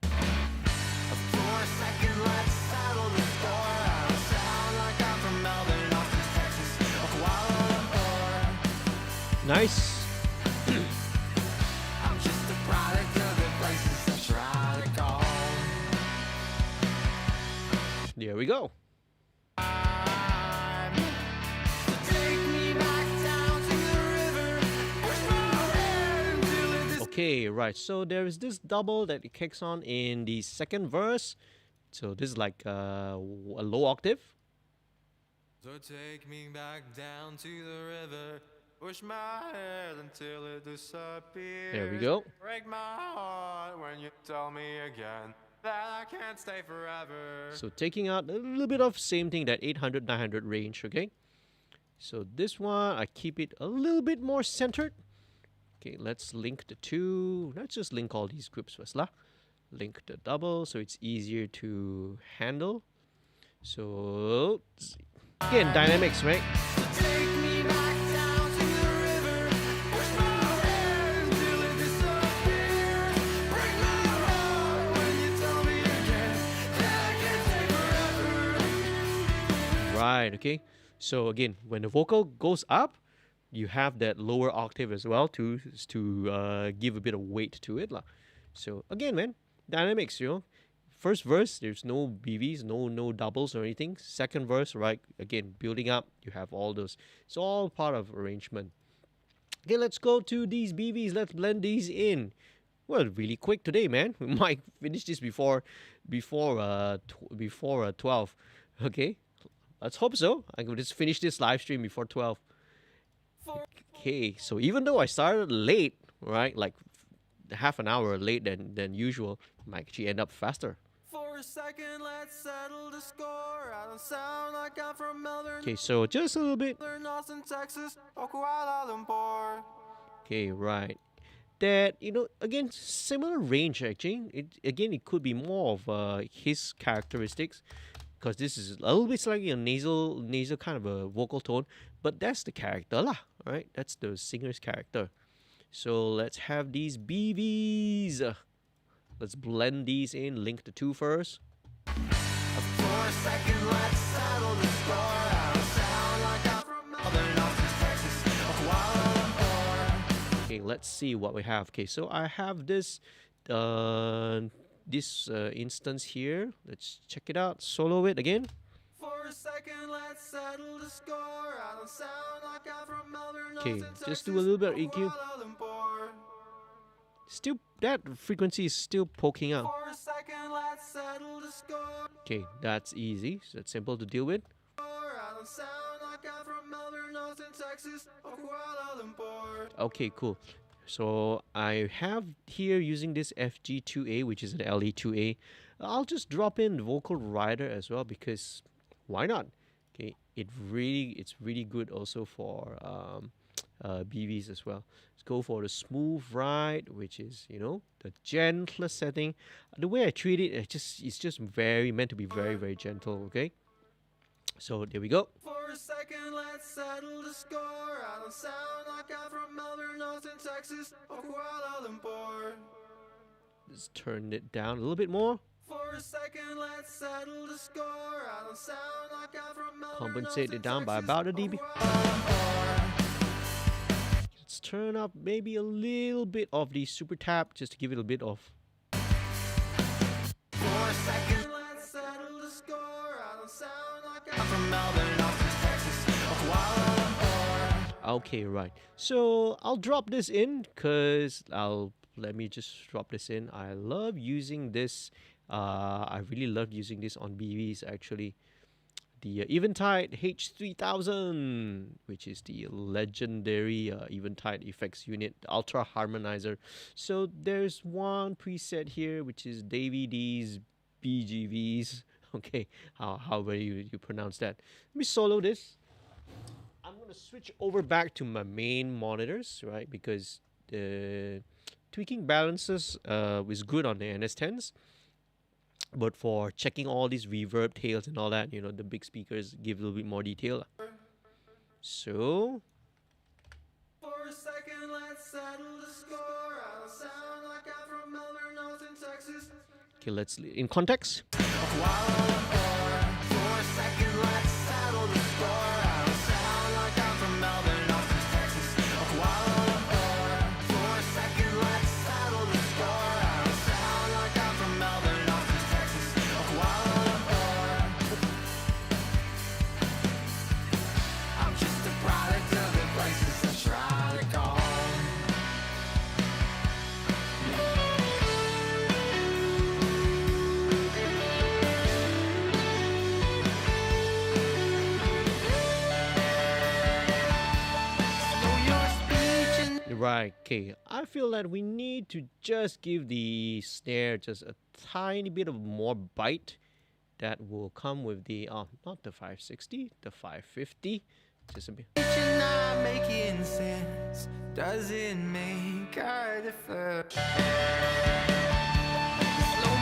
For a second, let's settle the score. I don't sound like I'm from Melbourne, Austin, Texas, or Kuala Lumpur. Nice. I'm just a product of the places I try to call. There we go. So take me back down to the river, push my head until it Okay, right. So there is this double that it kicks on in the second verse. So this is like a low octave. So take me back down to the river, push my head until it disappears. There we go. Break my heart when you tell me again that I can't stay forever. So taking out a little bit of same thing, that 800, 900 range, okay? So this one, I keep it a little bit more centered. Okay, let's link the two. Let's just link all these groups first lah. Link the double so it's easier to handle. So, again, dynamics, right? So take me back down to the river, push my head until it disappears. Break my heart when you tell me again that I can't stay forever. Right, okay. So again, when the vocal goes up, you have that lower octave as well to give a bit of weight to it lah. So again, man, dynamics, you know. First verse, there's no BVs, no doubles or anything. Second verse, right, again, building up, you have all those. It's all part of arrangement. Okay, let's go to these BVs. Let's blend these in. Well, really quick today, man. We might finish this before 12. Okay, let's hope so. I can just finish this live stream before 12. Okay, so even though I started late, right, like half an hour late than usual, I might actually end up faster. For a second, let's settle the score. I don't sound like I'm from Melbourne, Okay, so just a little bit. Austin, Texas, or Kuala Lumpur. Okay, right. That, you know, again, similar range actually. It could be more of his characteristics, because this is a little bit slightly a nasal kind of a vocal tone, but that's the character lah, right? That's the singer's character. So let's have these BVs. Let's blend these in. Link the two first. For a second, let's settle the score. I don't sound like I'm from Melbourne, Austin, Texas, or Kuala Lumpur. Okay, let's see what we have. Okay, so I have this instance here. Let's check it out. Solo it again. For a second, let's settle the score. I don't sound like I'm from Melbourne, Okay, Austin, just Texas, do a little bit of or EQ. Kuala Lumpur. Still, that frequency is still poking out. For a second, let's settle the score. Okay, that's easy. So that's simple to deal with. I don't sound like I'm from Melbourne, Austin, Texas, or Kuala Lumpur. Okay, cool. So I have here using this FG2A, which is an LE2A. I'll just drop in the vocal rider as well, because why not? Okay, it's really good also for BVs as well. Let's go for the smooth ride, which is, you know, the gentlest setting. The way I treat it, it's just very meant to be very, very gentle. Okay, so there we go. For a second, let's settle the score. I don't sound like I'm from Melbourne, Austin, Texas, or Kuala Lumpur. Let's turn it down a little bit more. For a second, let's settle the score. I don't sound like I'm from Melbourne, Compensate Austin, it down by Texas, about a or dB. Kuala Lumpur. Let's turn up maybe a little bit of the super tap just to give it a bit of. For a second, let's settle the score. I don't sound like I'm from Melbourne, Austin, Texas, or Kuala Lumpur. Okay, right. So I'll drop this in because let me just drop this in. I love using this. I really love using this on BVs actually. The Eventide H3000, which is the legendary Eventide effects unit, Ultra Harmonizer. So there's one preset here, which is Davey D's BGVs. Okay, however you pronounce that. Let me solo this. I'm going to switch over back to my main monitors, right? Because the tweaking balances is good on the NS10s, but for checking all these reverb tails and all that, you know, the big speakers give a little bit more detail. So For a second, let's settle the score. I don't sound like I'm from Melbourne, Northern Texas. okay, let's in context. For a second, let's settle the score. I don't sound like I'm from Melbourne, Northern Texas. For a second, let's settle the score. I don't sound like I'm from Melbourne, Northern Texas. I'm just a product of the places I try to go home. Slow your speech and Right, okay. I feel that we need to just give the snare just a tiny bit of more bite. That will come with the not the 560, the 550. Just a bit. you're not making sense. Doesn't make a difference. Slow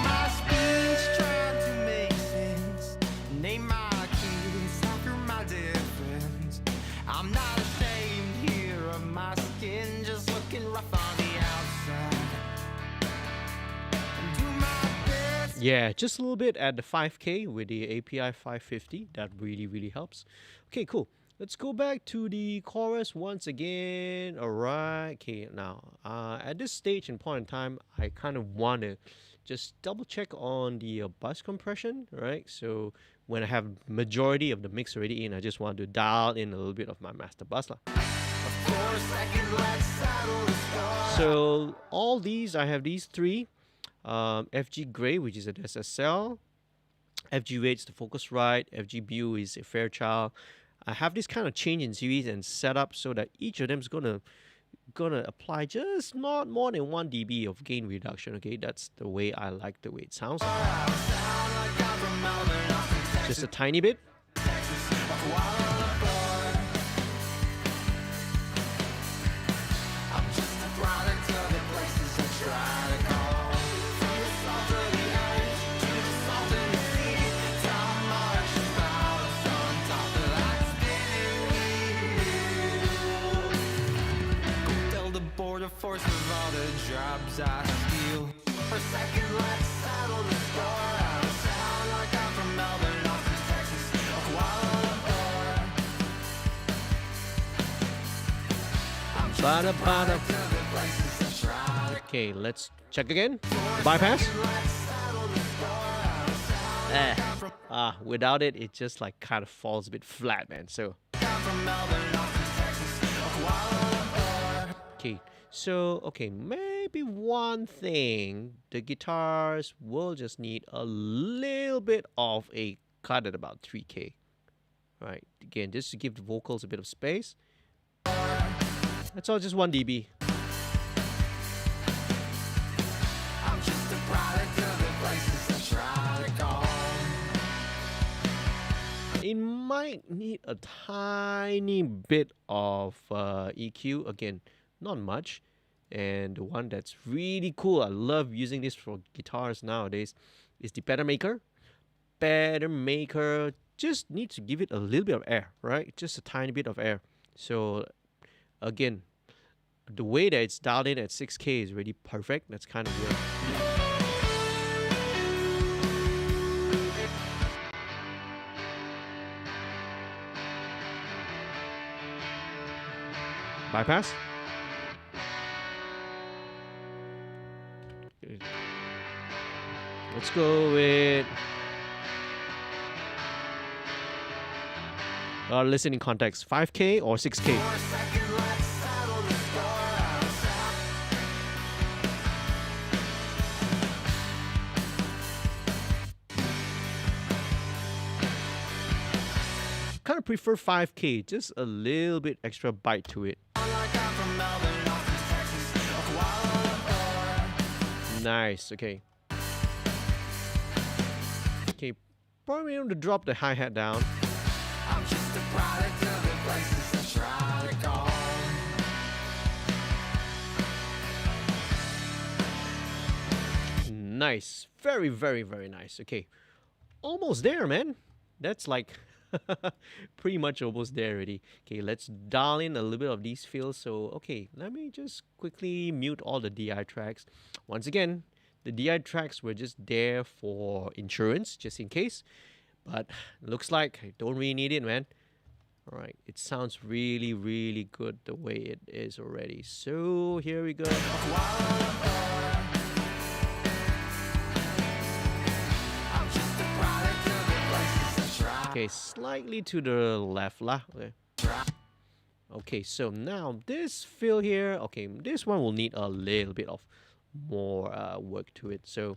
my speech, trying to make sense. Name my kids after my dead friends. I'm not ashamed here of my skin, just looking rough on the outside. And do my best. Yeah, just a little bit at the 5K with the API 550. That really helps. Okay, cool. Let's go back to the chorus once again. All right. Okay, now at this stage and point in time, I kind of want to just double check on the bus compression, right? So when I have majority of the mix already in, I just want to dial in a little bit of my Masterbuss lah. For a second, let's settle the score. So all these, I have these three. FG Gray, which is an SSL. FG Rate's the Focusrite. FG View is a Fairchild. I have this kind of change in series and setup so that each of them is gonna apply just not more than 1 dB of gain reduction. Okay, that's the way I like the way it sounds. Just a tiny bit. I'm just a product of the places I try to go. From the salt of the earth to the salt of the sea. How much clouds on top of that spinning wheel. Tell the border force of all the jobs I steal. For a second, let's settle the score. I don't sound like I'm from Melbourne, Northern Texas. I'm just Bada, a bada. product of the places I try to Okay, let's check again. Bypass. Without it, it just like kind of falls a bit flat, man. So okay, maybe one thing, the guitars will just need a little bit of a cut at about 3K. Right, again, just to give the vocals a bit of space. That's all, just 1 dB. I'm just a product of the places I try to go. It might need a tiny bit of EQ. Again, not much. And the one that's really cool, I love using this for guitars nowadays, is the Pattern Maker. Pattern Maker just needs to give it a little bit of air, right? Just a tiny bit of air. So again, the way that it's dialed in at 6K is really perfect. That's kind of weird. Bypass. Good. Let's go with listen in context. 5K or 6K? Kind of prefer 5K, just a little bit extra bite to it. Nice, okay. Okay, probably want to drop the hi-hat down. I'm just a product of the places I try to go. Nice. Very, very, very nice. Okay. Almost there, man. That's like pretty much almost there already. Okay, let's dial in a little bit of these fills. So, okay, let me just quickly mute all the DI tracks. Once again, the DI tracks were just there for insurance, just in case. But looks like I don't really need it, man. All right, it sounds really, really good the way it is already. So here we go. Okay, slightly to the left lah. Okay. Okay, so now this fill here, okay, this one will need a little bit of more work to it. So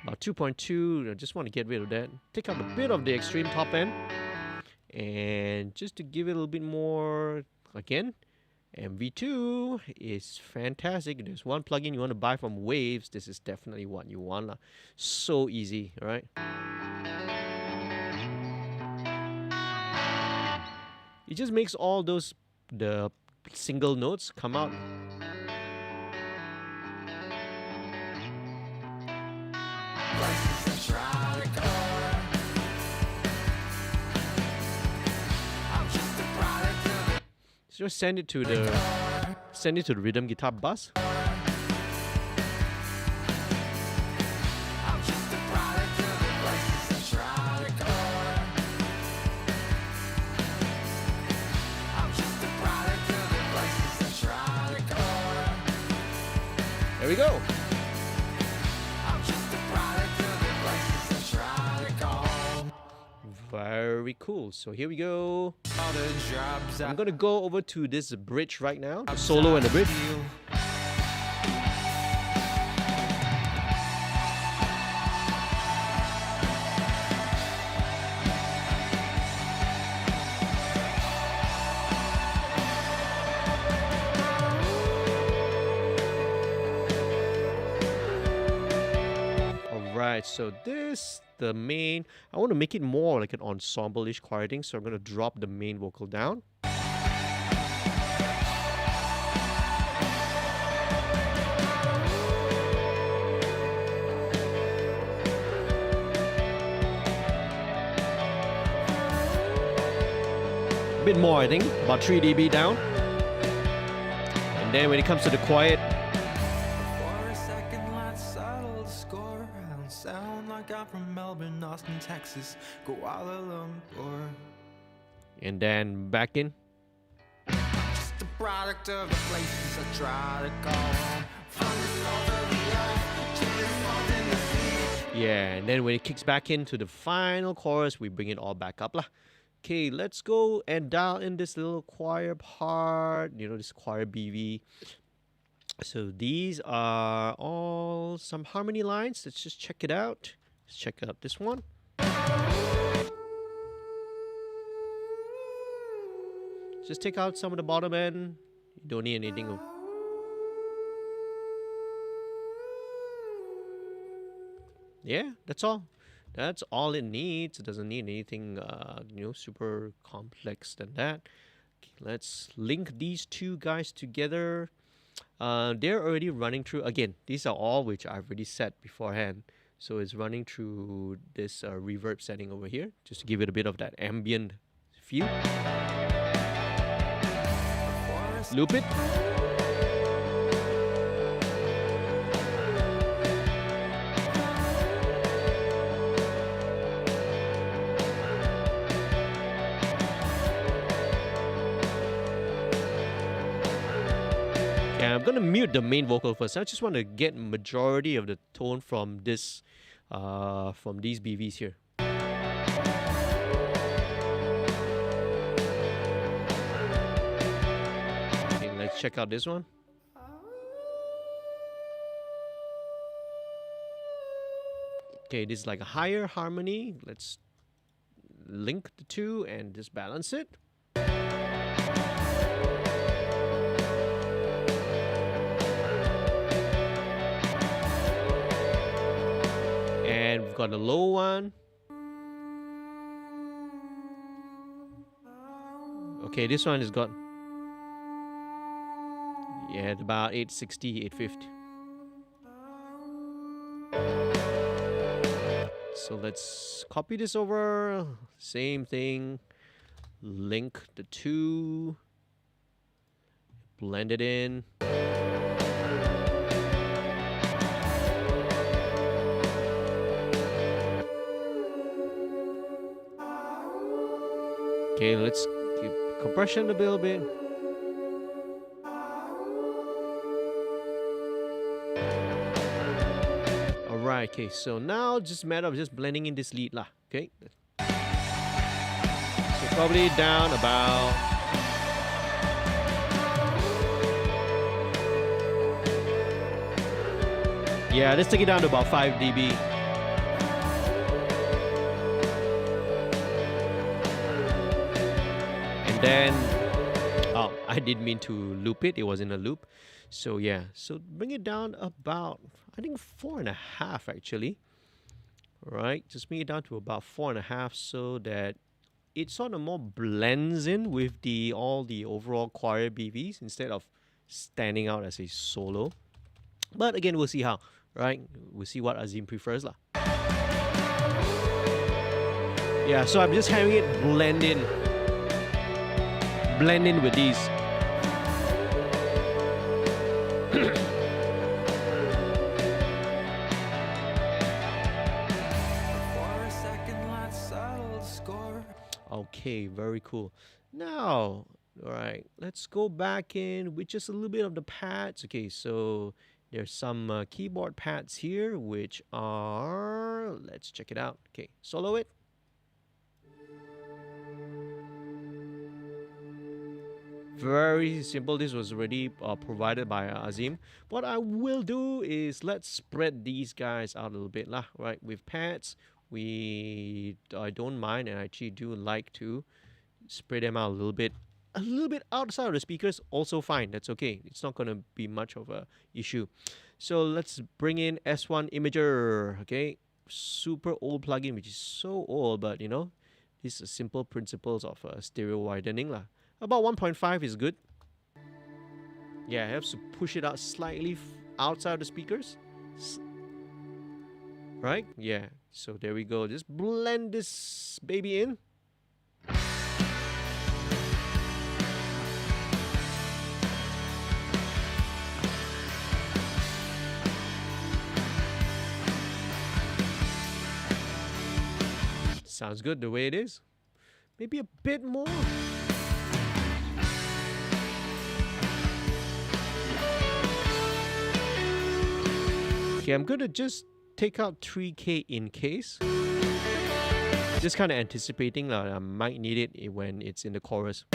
about 2.2, I just want to get rid of that. Take out a bit of the extreme top end. And just to give it a little bit more, again, MV2 is fantastic. There's one plugin you want to buy from Waves. This is definitely what you want. So easy, all right? It just makes all those, the single notes come out. Just send it to the rhythm guitar bus. There we go. Very cool. So here we go. I'm gonna go over to this bridge right now, the solo and the bridge. Alright, so this, the main, I want to make it more like an ensemble-ish choir thing, so I'm going to drop the main vocal down. A bit more, I think, about 3 dB down. And then when it comes to the quiet, from Melbourne, Austin, Texas, Kuala Lumpur. And then back in. Just a product of the places I try to call home. From the salt of the earth to the salt in the sea. Yeah, and then when it kicks back into the final chorus, we bring it all back up lah. Okay, let's go and dial in this little choir part, you know, this choir BV. So these are all some harmony lines. Let's just check it out. Let's check out this one. Just take out some of the bottom end. You don't need anything. Yeah, that's all. That's all it needs. It doesn't need anything, you know, super complex than that. Okay, let's link these two guys together. They're already running through. Again, these are all which I've already set beforehand. So it's running through this reverb setting over here, just to give it a bit of that ambient feel. Loop it. Okay, I'm gonna mute the main vocal first. I just want to get majority of the tone from this, from these BVs here. Okay, let's check out this one. Okay, this is like a higher harmony. Let's link the two and just balance it. And we've got the low one. Okay, this one has got, yeah, about 860, 850. So let's copy this over. Same thing. Link the two. Blend it in. Okay, let's keep compression a little bit. Alright, okay, so now just a matter of just blending in this lead lah. Okay. So probably down about, yeah, let's take it down to about 5 dB. And then, oh, I didn't mean to loop it. It was in a loop. So yeah, so bring it down about, I think 4.5 actually. Right, just bring it down to about 4.5 so that it sort of more blends in with the all the overall choir BVs instead of standing out as a solo. But again, we'll see how. Right, we'll see what Azim prefers lah. Yeah, so I'm just having it blend in with these. Okay, very cool. Now, all right, let's go back in with just a little bit of the pads. Okay, so there's some keyboard pads here, which are, let's check it out. Okay, solo it. Very simple. This was already provided by Azim. What I will do is let's spread these guys out a little bit lah. Right, with pads, I don't mind, and I actually do like to spread them out a little bit outside of the speakers. Also fine. That's okay. It's not gonna be much of a issue. So let's bring in S1 Imager. Okay, super old plugin, which is so old, but you know, these are simple principles of stereo widening lah. About 1.5 is good. Yeah, I have to push it out slightly outside the speakers. Right? Yeah. So there we go. Just blend this baby in. Sounds good the way it is. Maybe a bit more. Okay, I'm gonna just take out 3K in case. Just kind of anticipating that I might need it when it's in the chorus.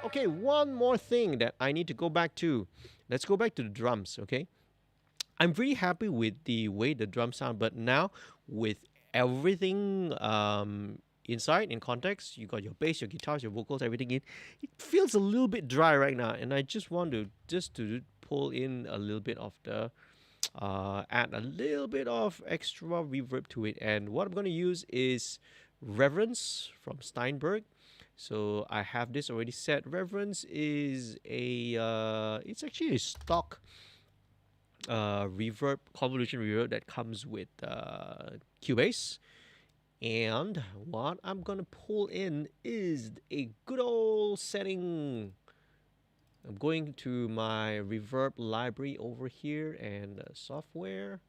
Okay, one more thing that I need to go back to. Let's go back to the drums, okay? I'm very happy with the way the drums sound, but now with everything inside, in context, you got your bass, your guitars, your vocals, everything in. It feels a little bit dry right now, and I just want to pull in a little bit of the, add a little bit of extra reverb to it. And what I'm going to use is Reverence from Steinberg. So I have this already set. Reverence is a, it's actually a stock reverb, convolution reverb that comes with Cubase. And what I'm gonna pull in is a good old setting. I'm going to my reverb library over here and software.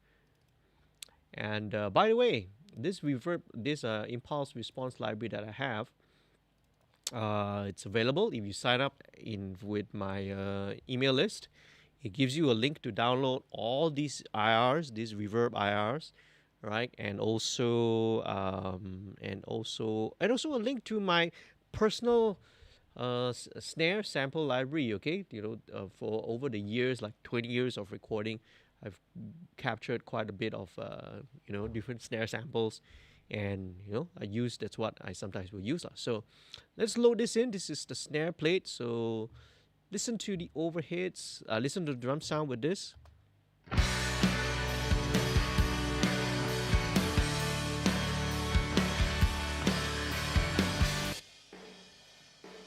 And by the way, this reverb, this impulse response library that I have, it's available if you sign up with my email list. It gives you a link to download all these IRs, these reverb IRs. Right, and also a link to my personal snare sample library. Okay, you know, for over the years, like 20 years of recording, I've captured quite a bit of you know, different snare samples, and you know, that's what I sometimes will use. So let's load this in. This is the snare plate. So listen to the overheads. Listen to the drum sound with this.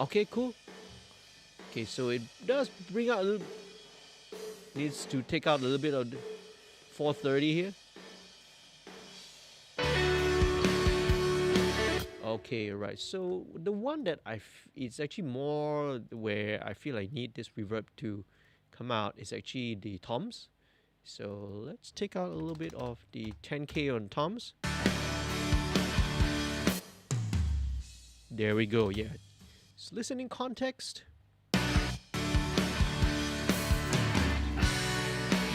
Okay, cool. Okay, so it does bring out a little. Needs to take out a little bit of the 430 here. Okay, right. So the one that it's actually more where I feel I need this reverb to come out is actually the toms. So let's take out a little bit of the 10K on toms. There we go. Yeah. So listen in context.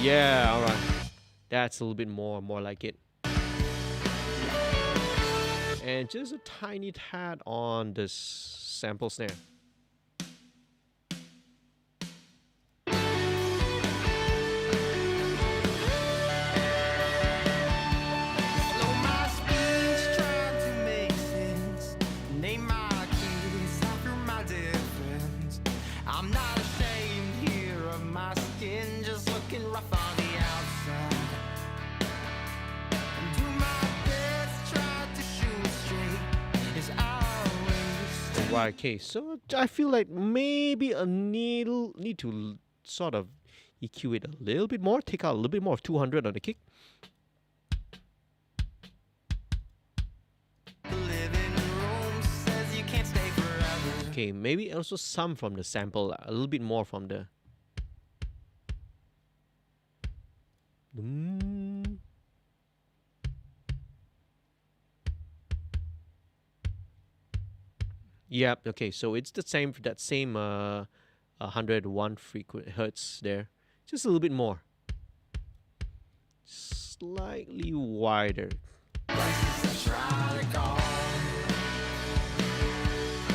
Yeah, all right. That's a little bit more like it. And just a tiny tad on this sample snare. Right, okay, so I feel like maybe a need to sort of EQ it a little bit more, take out a little bit more of 200 on the kick. Okay, maybe also some from the sample, a little bit more from the. Yep. Okay. So it's the same. That same 101 frequent hertz there. Just a little bit more. Slightly wider.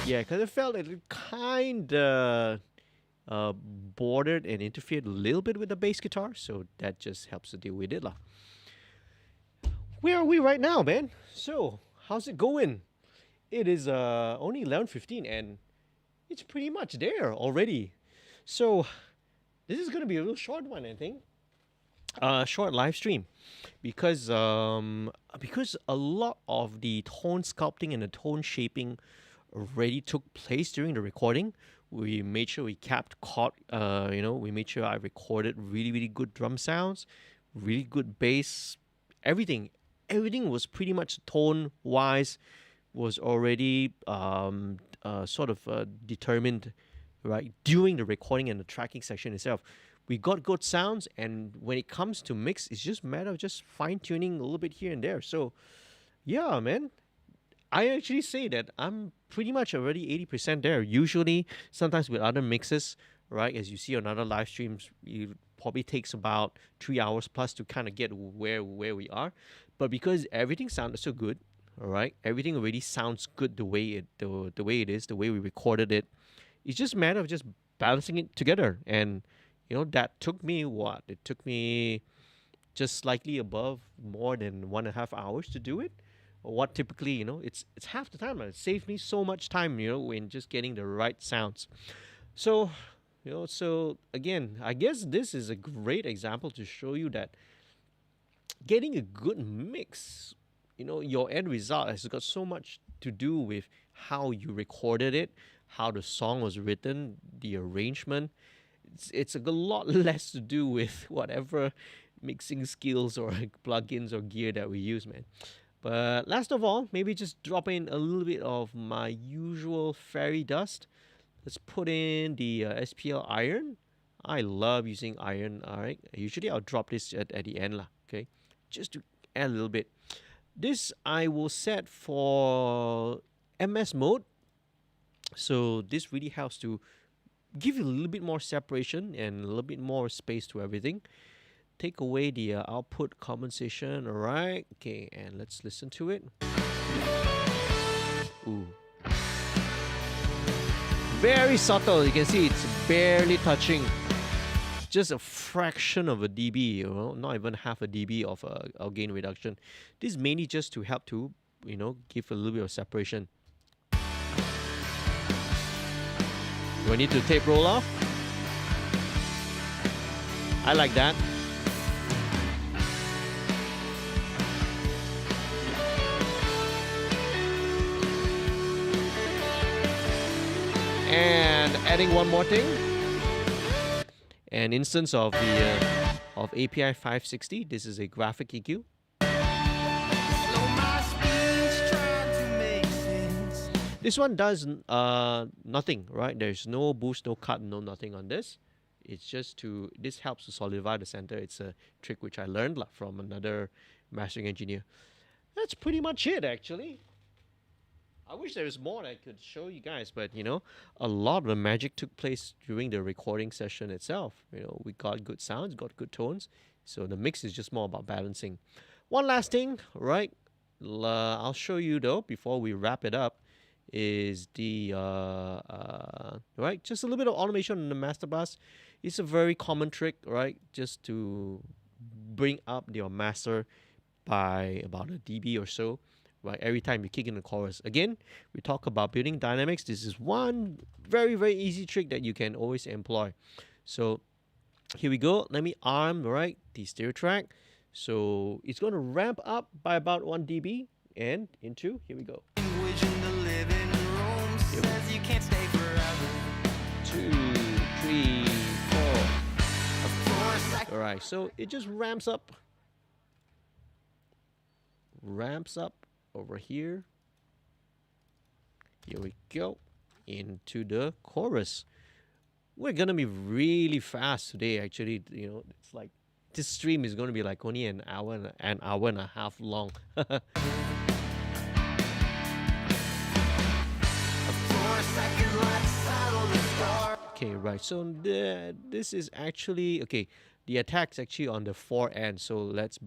Yeah, because I felt it kind of bordered and interfered a little bit with the bass guitar, so that just helps to deal with it, lah. Where are we right now, man? So how's it going? It is only 11:15 and it's pretty much there already. So this is gonna be a real short one, I think. Short live stream, because a lot of the tone sculpting and the tone shaping already took place during the recording. We made sure we we made sure I recorded really good drum sounds, really good bass, everything was pretty much tone wise was already determined, right, during the recording and the tracking section itself. We got good sounds, and when it comes to mix, it's just a matter of just fine-tuning a little bit here and there. So, yeah, man, I actually say that I'm pretty much already 80% there. Usually, sometimes with other mixes, right, as you see on other live streams, it probably takes about 3 hours plus to kind of get where we are. But because everything sounded so good, all right, everything already sounds good the way it is, the way we recorded it. It's just a matter of just balancing it together. And that took me what? It took me just slightly above more than 1.5 hours to do it. What typically, it's half the time. It saved me so much time, in just getting the right sounds. So, so again, I guess this is a great example to show you that getting a good mix, your end result has got so much to do with how you recorded it, how the song was written, the arrangement. It's a lot less to do with whatever mixing skills or plugins or gear that we use, man. But last of all, maybe just drop in a little bit of my usual fairy dust. Let's put in the SPL iron. I love using iron, all right? Usually I'll drop this at the end, okay? Just to add a little bit. This I will set for MS mode. So this really helps to give you a little bit more separation and a little bit more space to everything. Take away the output compensation, all right? Okay, and let's listen to it. Ooh. Very subtle. You can see it's barely touching. Just a fraction of a dB, not even half a dB of a gain reduction. This is mainly just to help to, give a little bit of separation. Do I need to tape roll off? I like that. And adding one more thing, an instance of the of API 560. This is a graphic EQ. This one does nothing, right? There's no boost, no cut, no nothing on this. It's just this helps to solidify the center. It's a trick which I learned from another mastering engineer. That's pretty much it, actually. I wish there was more I could show you guys, but you know, a lot of the magic took place during the recording session itself. You know, we got good sounds, got good tones, so the mix is just more about balancing. One last thing, right? I'll show you though before we wrap it up. Is the right? Just a little bit of automation on the Masterbuss. It's a very common trick, right? Just to bring up your master by about a dB or so. Right, every time you kick in the chorus. Again, we talk about building dynamics. This is one very, very easy trick that you can always employ. So here we go. Let me arm, right, the stereo track. So it's going to ramp up by about 1 dB and into, here we go. 2, 3, 4. All right, so it just ramps up over here. Here we go into the chorus. We're gonna be really fast today. Actually, you know, it's like this stream is gonna be like only an hour and a half long. Okay, right. So this is actually okay. The attack's actually on the 4 end. So let's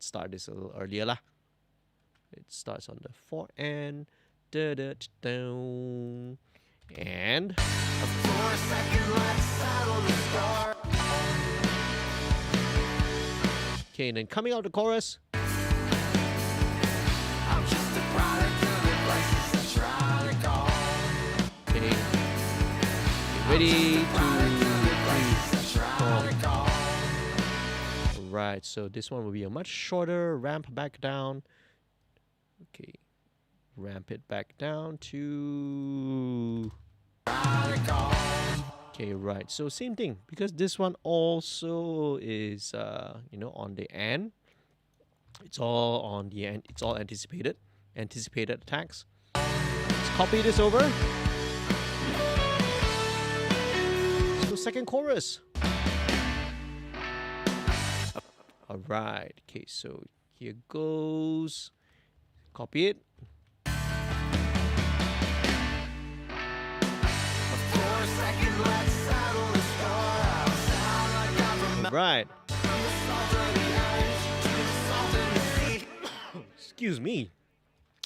start this a little earlier lah. It starts on the 4 end, and okay, and then coming out the chorus. Okay, ready to right. So this one will be a much shorter ramp back down. Okay, ramp it back down to... Okay, right. So same thing, because this one also is, you know, on the end. It's all on the end. It's all anticipated attacks. Let's copy this over. Let's go second chorus. All right. Okay, so here goes. Copy it. Right. Excuse me.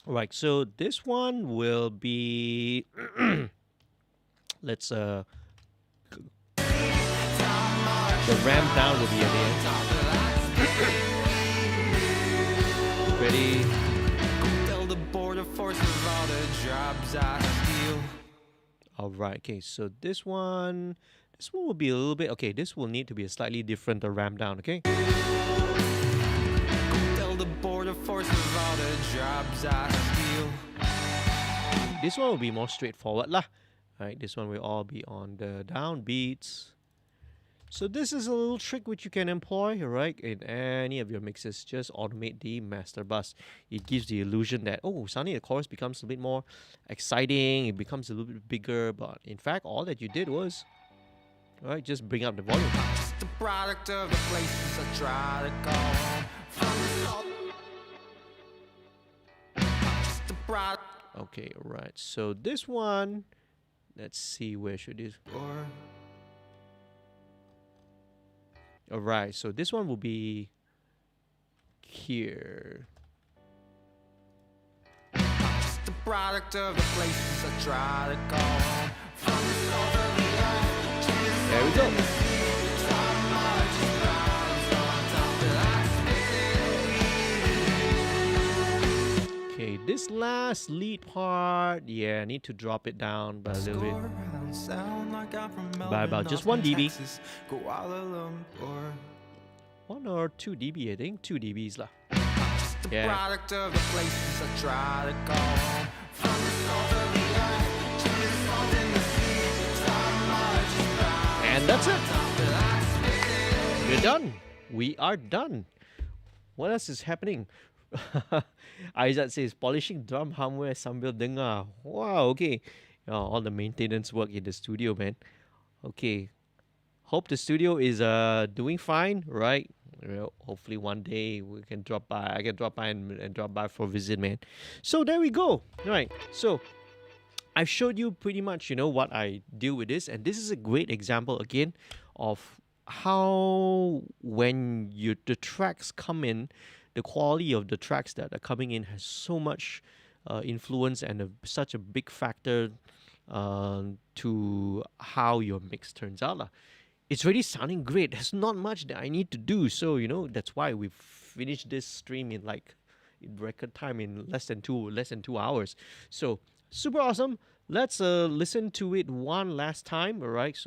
All right, so this one will be let's the ramp down will be at the end. Ready? All right, okay, so this one will be a little bit, okay, this will need to be a slightly different ramp down, okay? This one will be more straightforward lah. Right, this one will all be on the down beats. So this is a little trick which you can employ, right, in any of your mixes. Just automate the Masterbuss. It gives the illusion that, oh, suddenly the chorus becomes a bit more exciting, it becomes a little bit bigger, but in fact, all that you did was, right, just bring up the volume. Just the product of the places I try to go from. Okay, right. So this one, let's see, where should this... Alright, so this one will be here. Just the product of the places I try to go from the soul of the earth. There we go. Okay, Okay, this last lead part, yeah, I need to drop it down by a little bit. By about just 1 dB. 1 or 2 dB, I think. 2 dBs lah. Yeah. Product of the places I try to go home. From the salt of the earth to the salt in the sea. And that's it. We're done. We are done. What else is happening? Aizat says polishing drum hardware sambil dengar. Wow, okay. All the maintenance work in the studio, man. Okay. Hope the studio is doing fine, right? Hopefully one day we can drop by. I can drop by and drop by for a visit, man. So there we go. Right. So I've showed you pretty much, what I deal with this, and this is a great example again of how when the tracks come in, the quality of the tracks that are coming in has so much influence and such a big factor to how your mix turns out. It's really sounding great. There's not much that I need to do. So, that's why we've finished this stream in record time in less than 2 hours. So, super awesome. Let's listen to it one last time, all right?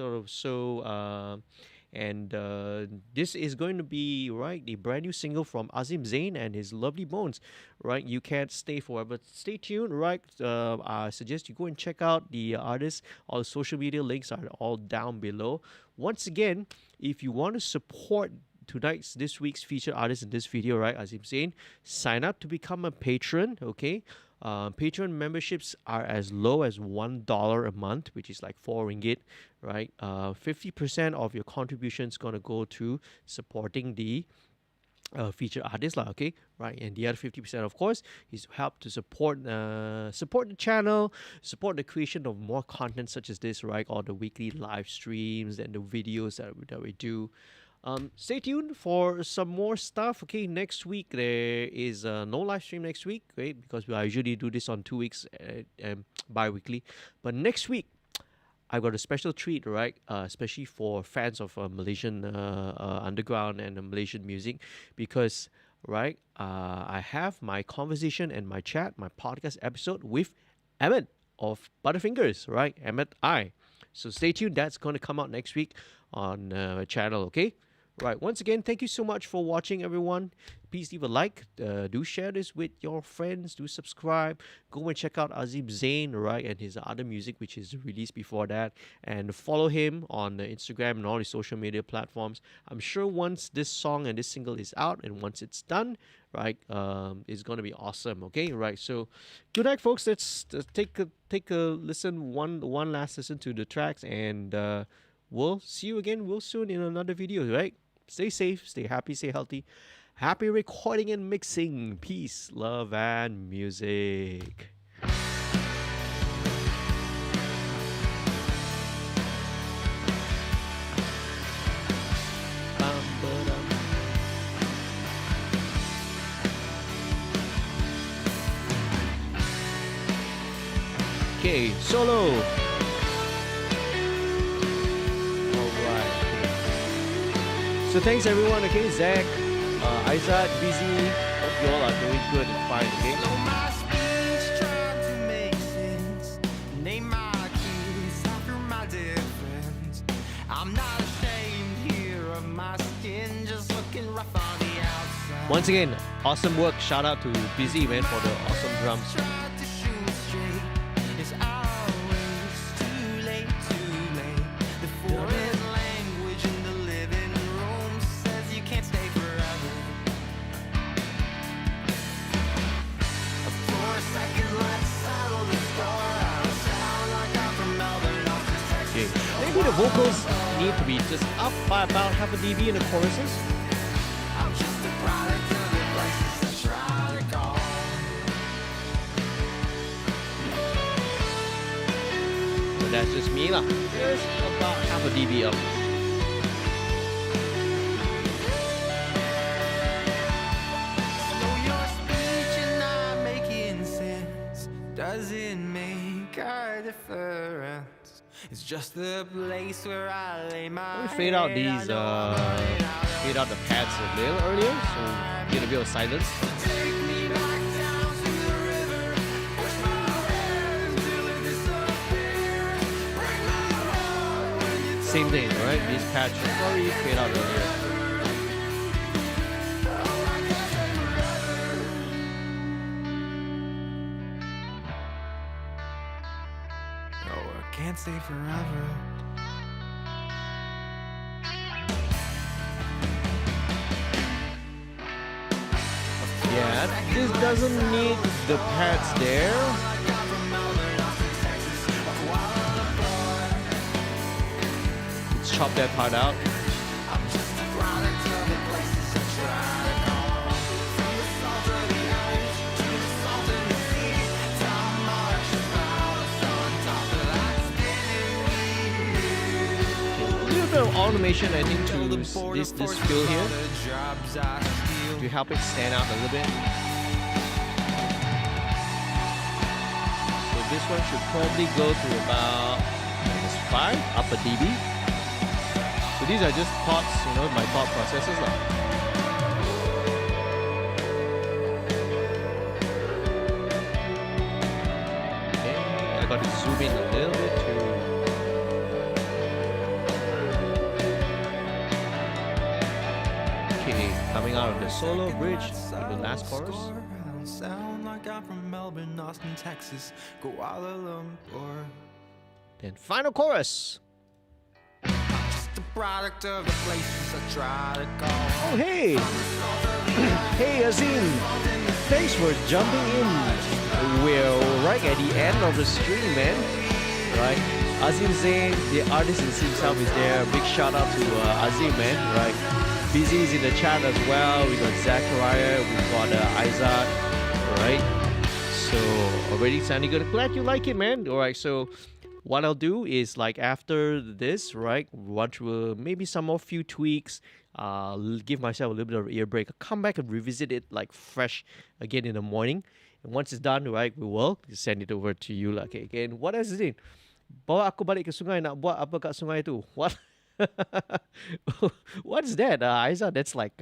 This is going to be, right, the brand new single from Azim Zain and his Lovely Bones, right? You can't stay forever. Stay tuned, right? I suggest you go and check out the artists. All the social media links are all down below. Once again, if you want to support this week's featured artist in this video, right, Azim Zain, sign up to become a patron, okay? Patreon memberships are as low as $1 a month, which is like 4 ringgit, right? 50% of your contribution is going to go to supporting the featured artists, okay? Right, and the other 50%, of course, is to help to support the channel, support the creation of more content such as this, right? All the weekly live streams and the videos that we do. Stay tuned for some more stuff. Okay, next week there is no live stream next week, right? Because I usually do this on 2 weeks bi-weekly. But next week, I've got a special treat, right? Especially for fans of Malaysian underground and Malaysian music, because right, I have my conversation and my chat, my podcast episode with Emmett of Butterfingers, right? Emmett I. So stay tuned. That's going to come out next week on my channel. Okay. Right, once again, thank you so much for watching, everyone. Please leave a like, do share this with your friends, do subscribe, go and check out Azim Zain, right, and his other music which is released before that, and follow him on Instagram and all his social media platforms. I'm sure once this song and this single is out and once it's done, right, it's gonna be awesome. Okay, right, so good night, folks. Let's take a listen, one last listen to the tracks, and we'll see you again real soon in another video, right? Stay safe, stay happy, stay healthy. Happy recording and mixing. Peace, love, and music. Okay, solo. So thanks everyone, okay? Zach, Aizat, busy. Hope you all are doing good and fine, okay? Slow my speech, trying to make sense. Name my keys after my difference. I'm not ashamed here of my skin, just looking rough on the outside. Once again, awesome work. Shout out to Busy, man, for the awesome drums. Tried to shoot straight. It's always too late, too late. The foreign language in the living room says you can't stay forever. For a second, let's settle the score. I sound like I'm from Melbourne, off to Texas. Okay. Maybe the vocals need to be just up by about half a dB in the choruses. I'm just a product of the places I try to go. But that's just me lah. Just about half a dB up. Slow your speech and not making sense. Doesn't make a difference. It's just the place where I lay my Let me fade out head. these, I know I'm running out of fade out the pads a little earlier, so get a bit of silence. Take me back down to the river Same thing, right? These patches already fade out earlier. Oh, I can't stay forever. Yeah, this doesn't need the pads there. Let's chop that part out. A little bit of automation, I think, to this fill here, to help it stand out a little bit. So this one should probably go to about -5 up a dB. So these are just thoughts, my thought processes lah. Okay, I got to zoom in a little bit to. Okay, coming out of the solo bridge to the last chorus. Sound like I'm from Melbourne, Austin, Texas, Kuala Lumpur. Then final chorus. The product of the places I try to go. Oh hey, hey Azim, thanks for jumping in. We're right at the end of the stream, man. Right, Azim Zain, the artist himself, is there. Big shout out to Azim, man. Right, Busy is in the chat as well. We got Zachariah, we got Isaac. Right, so already sounding good. Glad you like it, man. All right, so what I'll do is, like, after this, right, watch maybe some more few tweaks, give myself a little bit of ear break, come back and revisit it like fresh again in the morning. And once it's done, right, we will send it over to you lah. Okay, again, what else is it? Bawa aku balik ke sungai, nak buat apa kat sungai tu? What? What's that, Aiza? That's like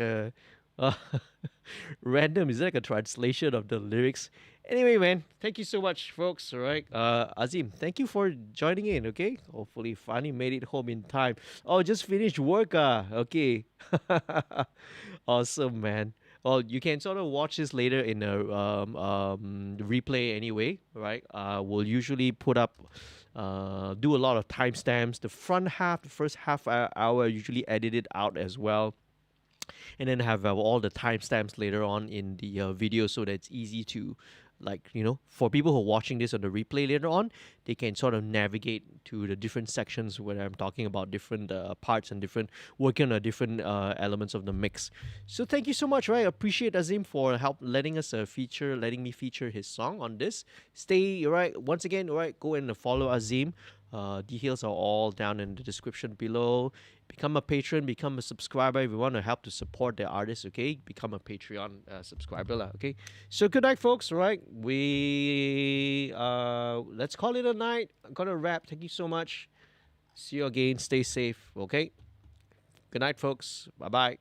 random. Is that like a translation of the lyrics? Anyway, man, thank you so much, folks. All right, Azim, thank you for joining in. Okay, hopefully finally made it home in time. Oh, just finished work. Okay, awesome, man. Well, you can sort of watch this later in a replay anyway, right? We'll usually put up, do a lot of timestamps. The front half, the first half hour, usually edit it out as well. And then have all the timestamps later on in the video, so that it's easy to, like, for people who are watching this on the replay later on, they can sort of navigate to the different sections where I'm talking about different parts and working on different elements of the mix. So thank you so much, right? I appreciate Azim for letting me feature his song on this. Stay, right? Once again, right? Go and follow Azim. Details are all down in the description below. Become a patron, become a subscriber if you want to help to support the artist, okay? Become a Patreon subscriber lah, okay? So good night, folks, right? We let's call it a night. I'm gonna wrap. Thank you so much. See you again. Stay safe, okay? Good night, folks. Bye-bye.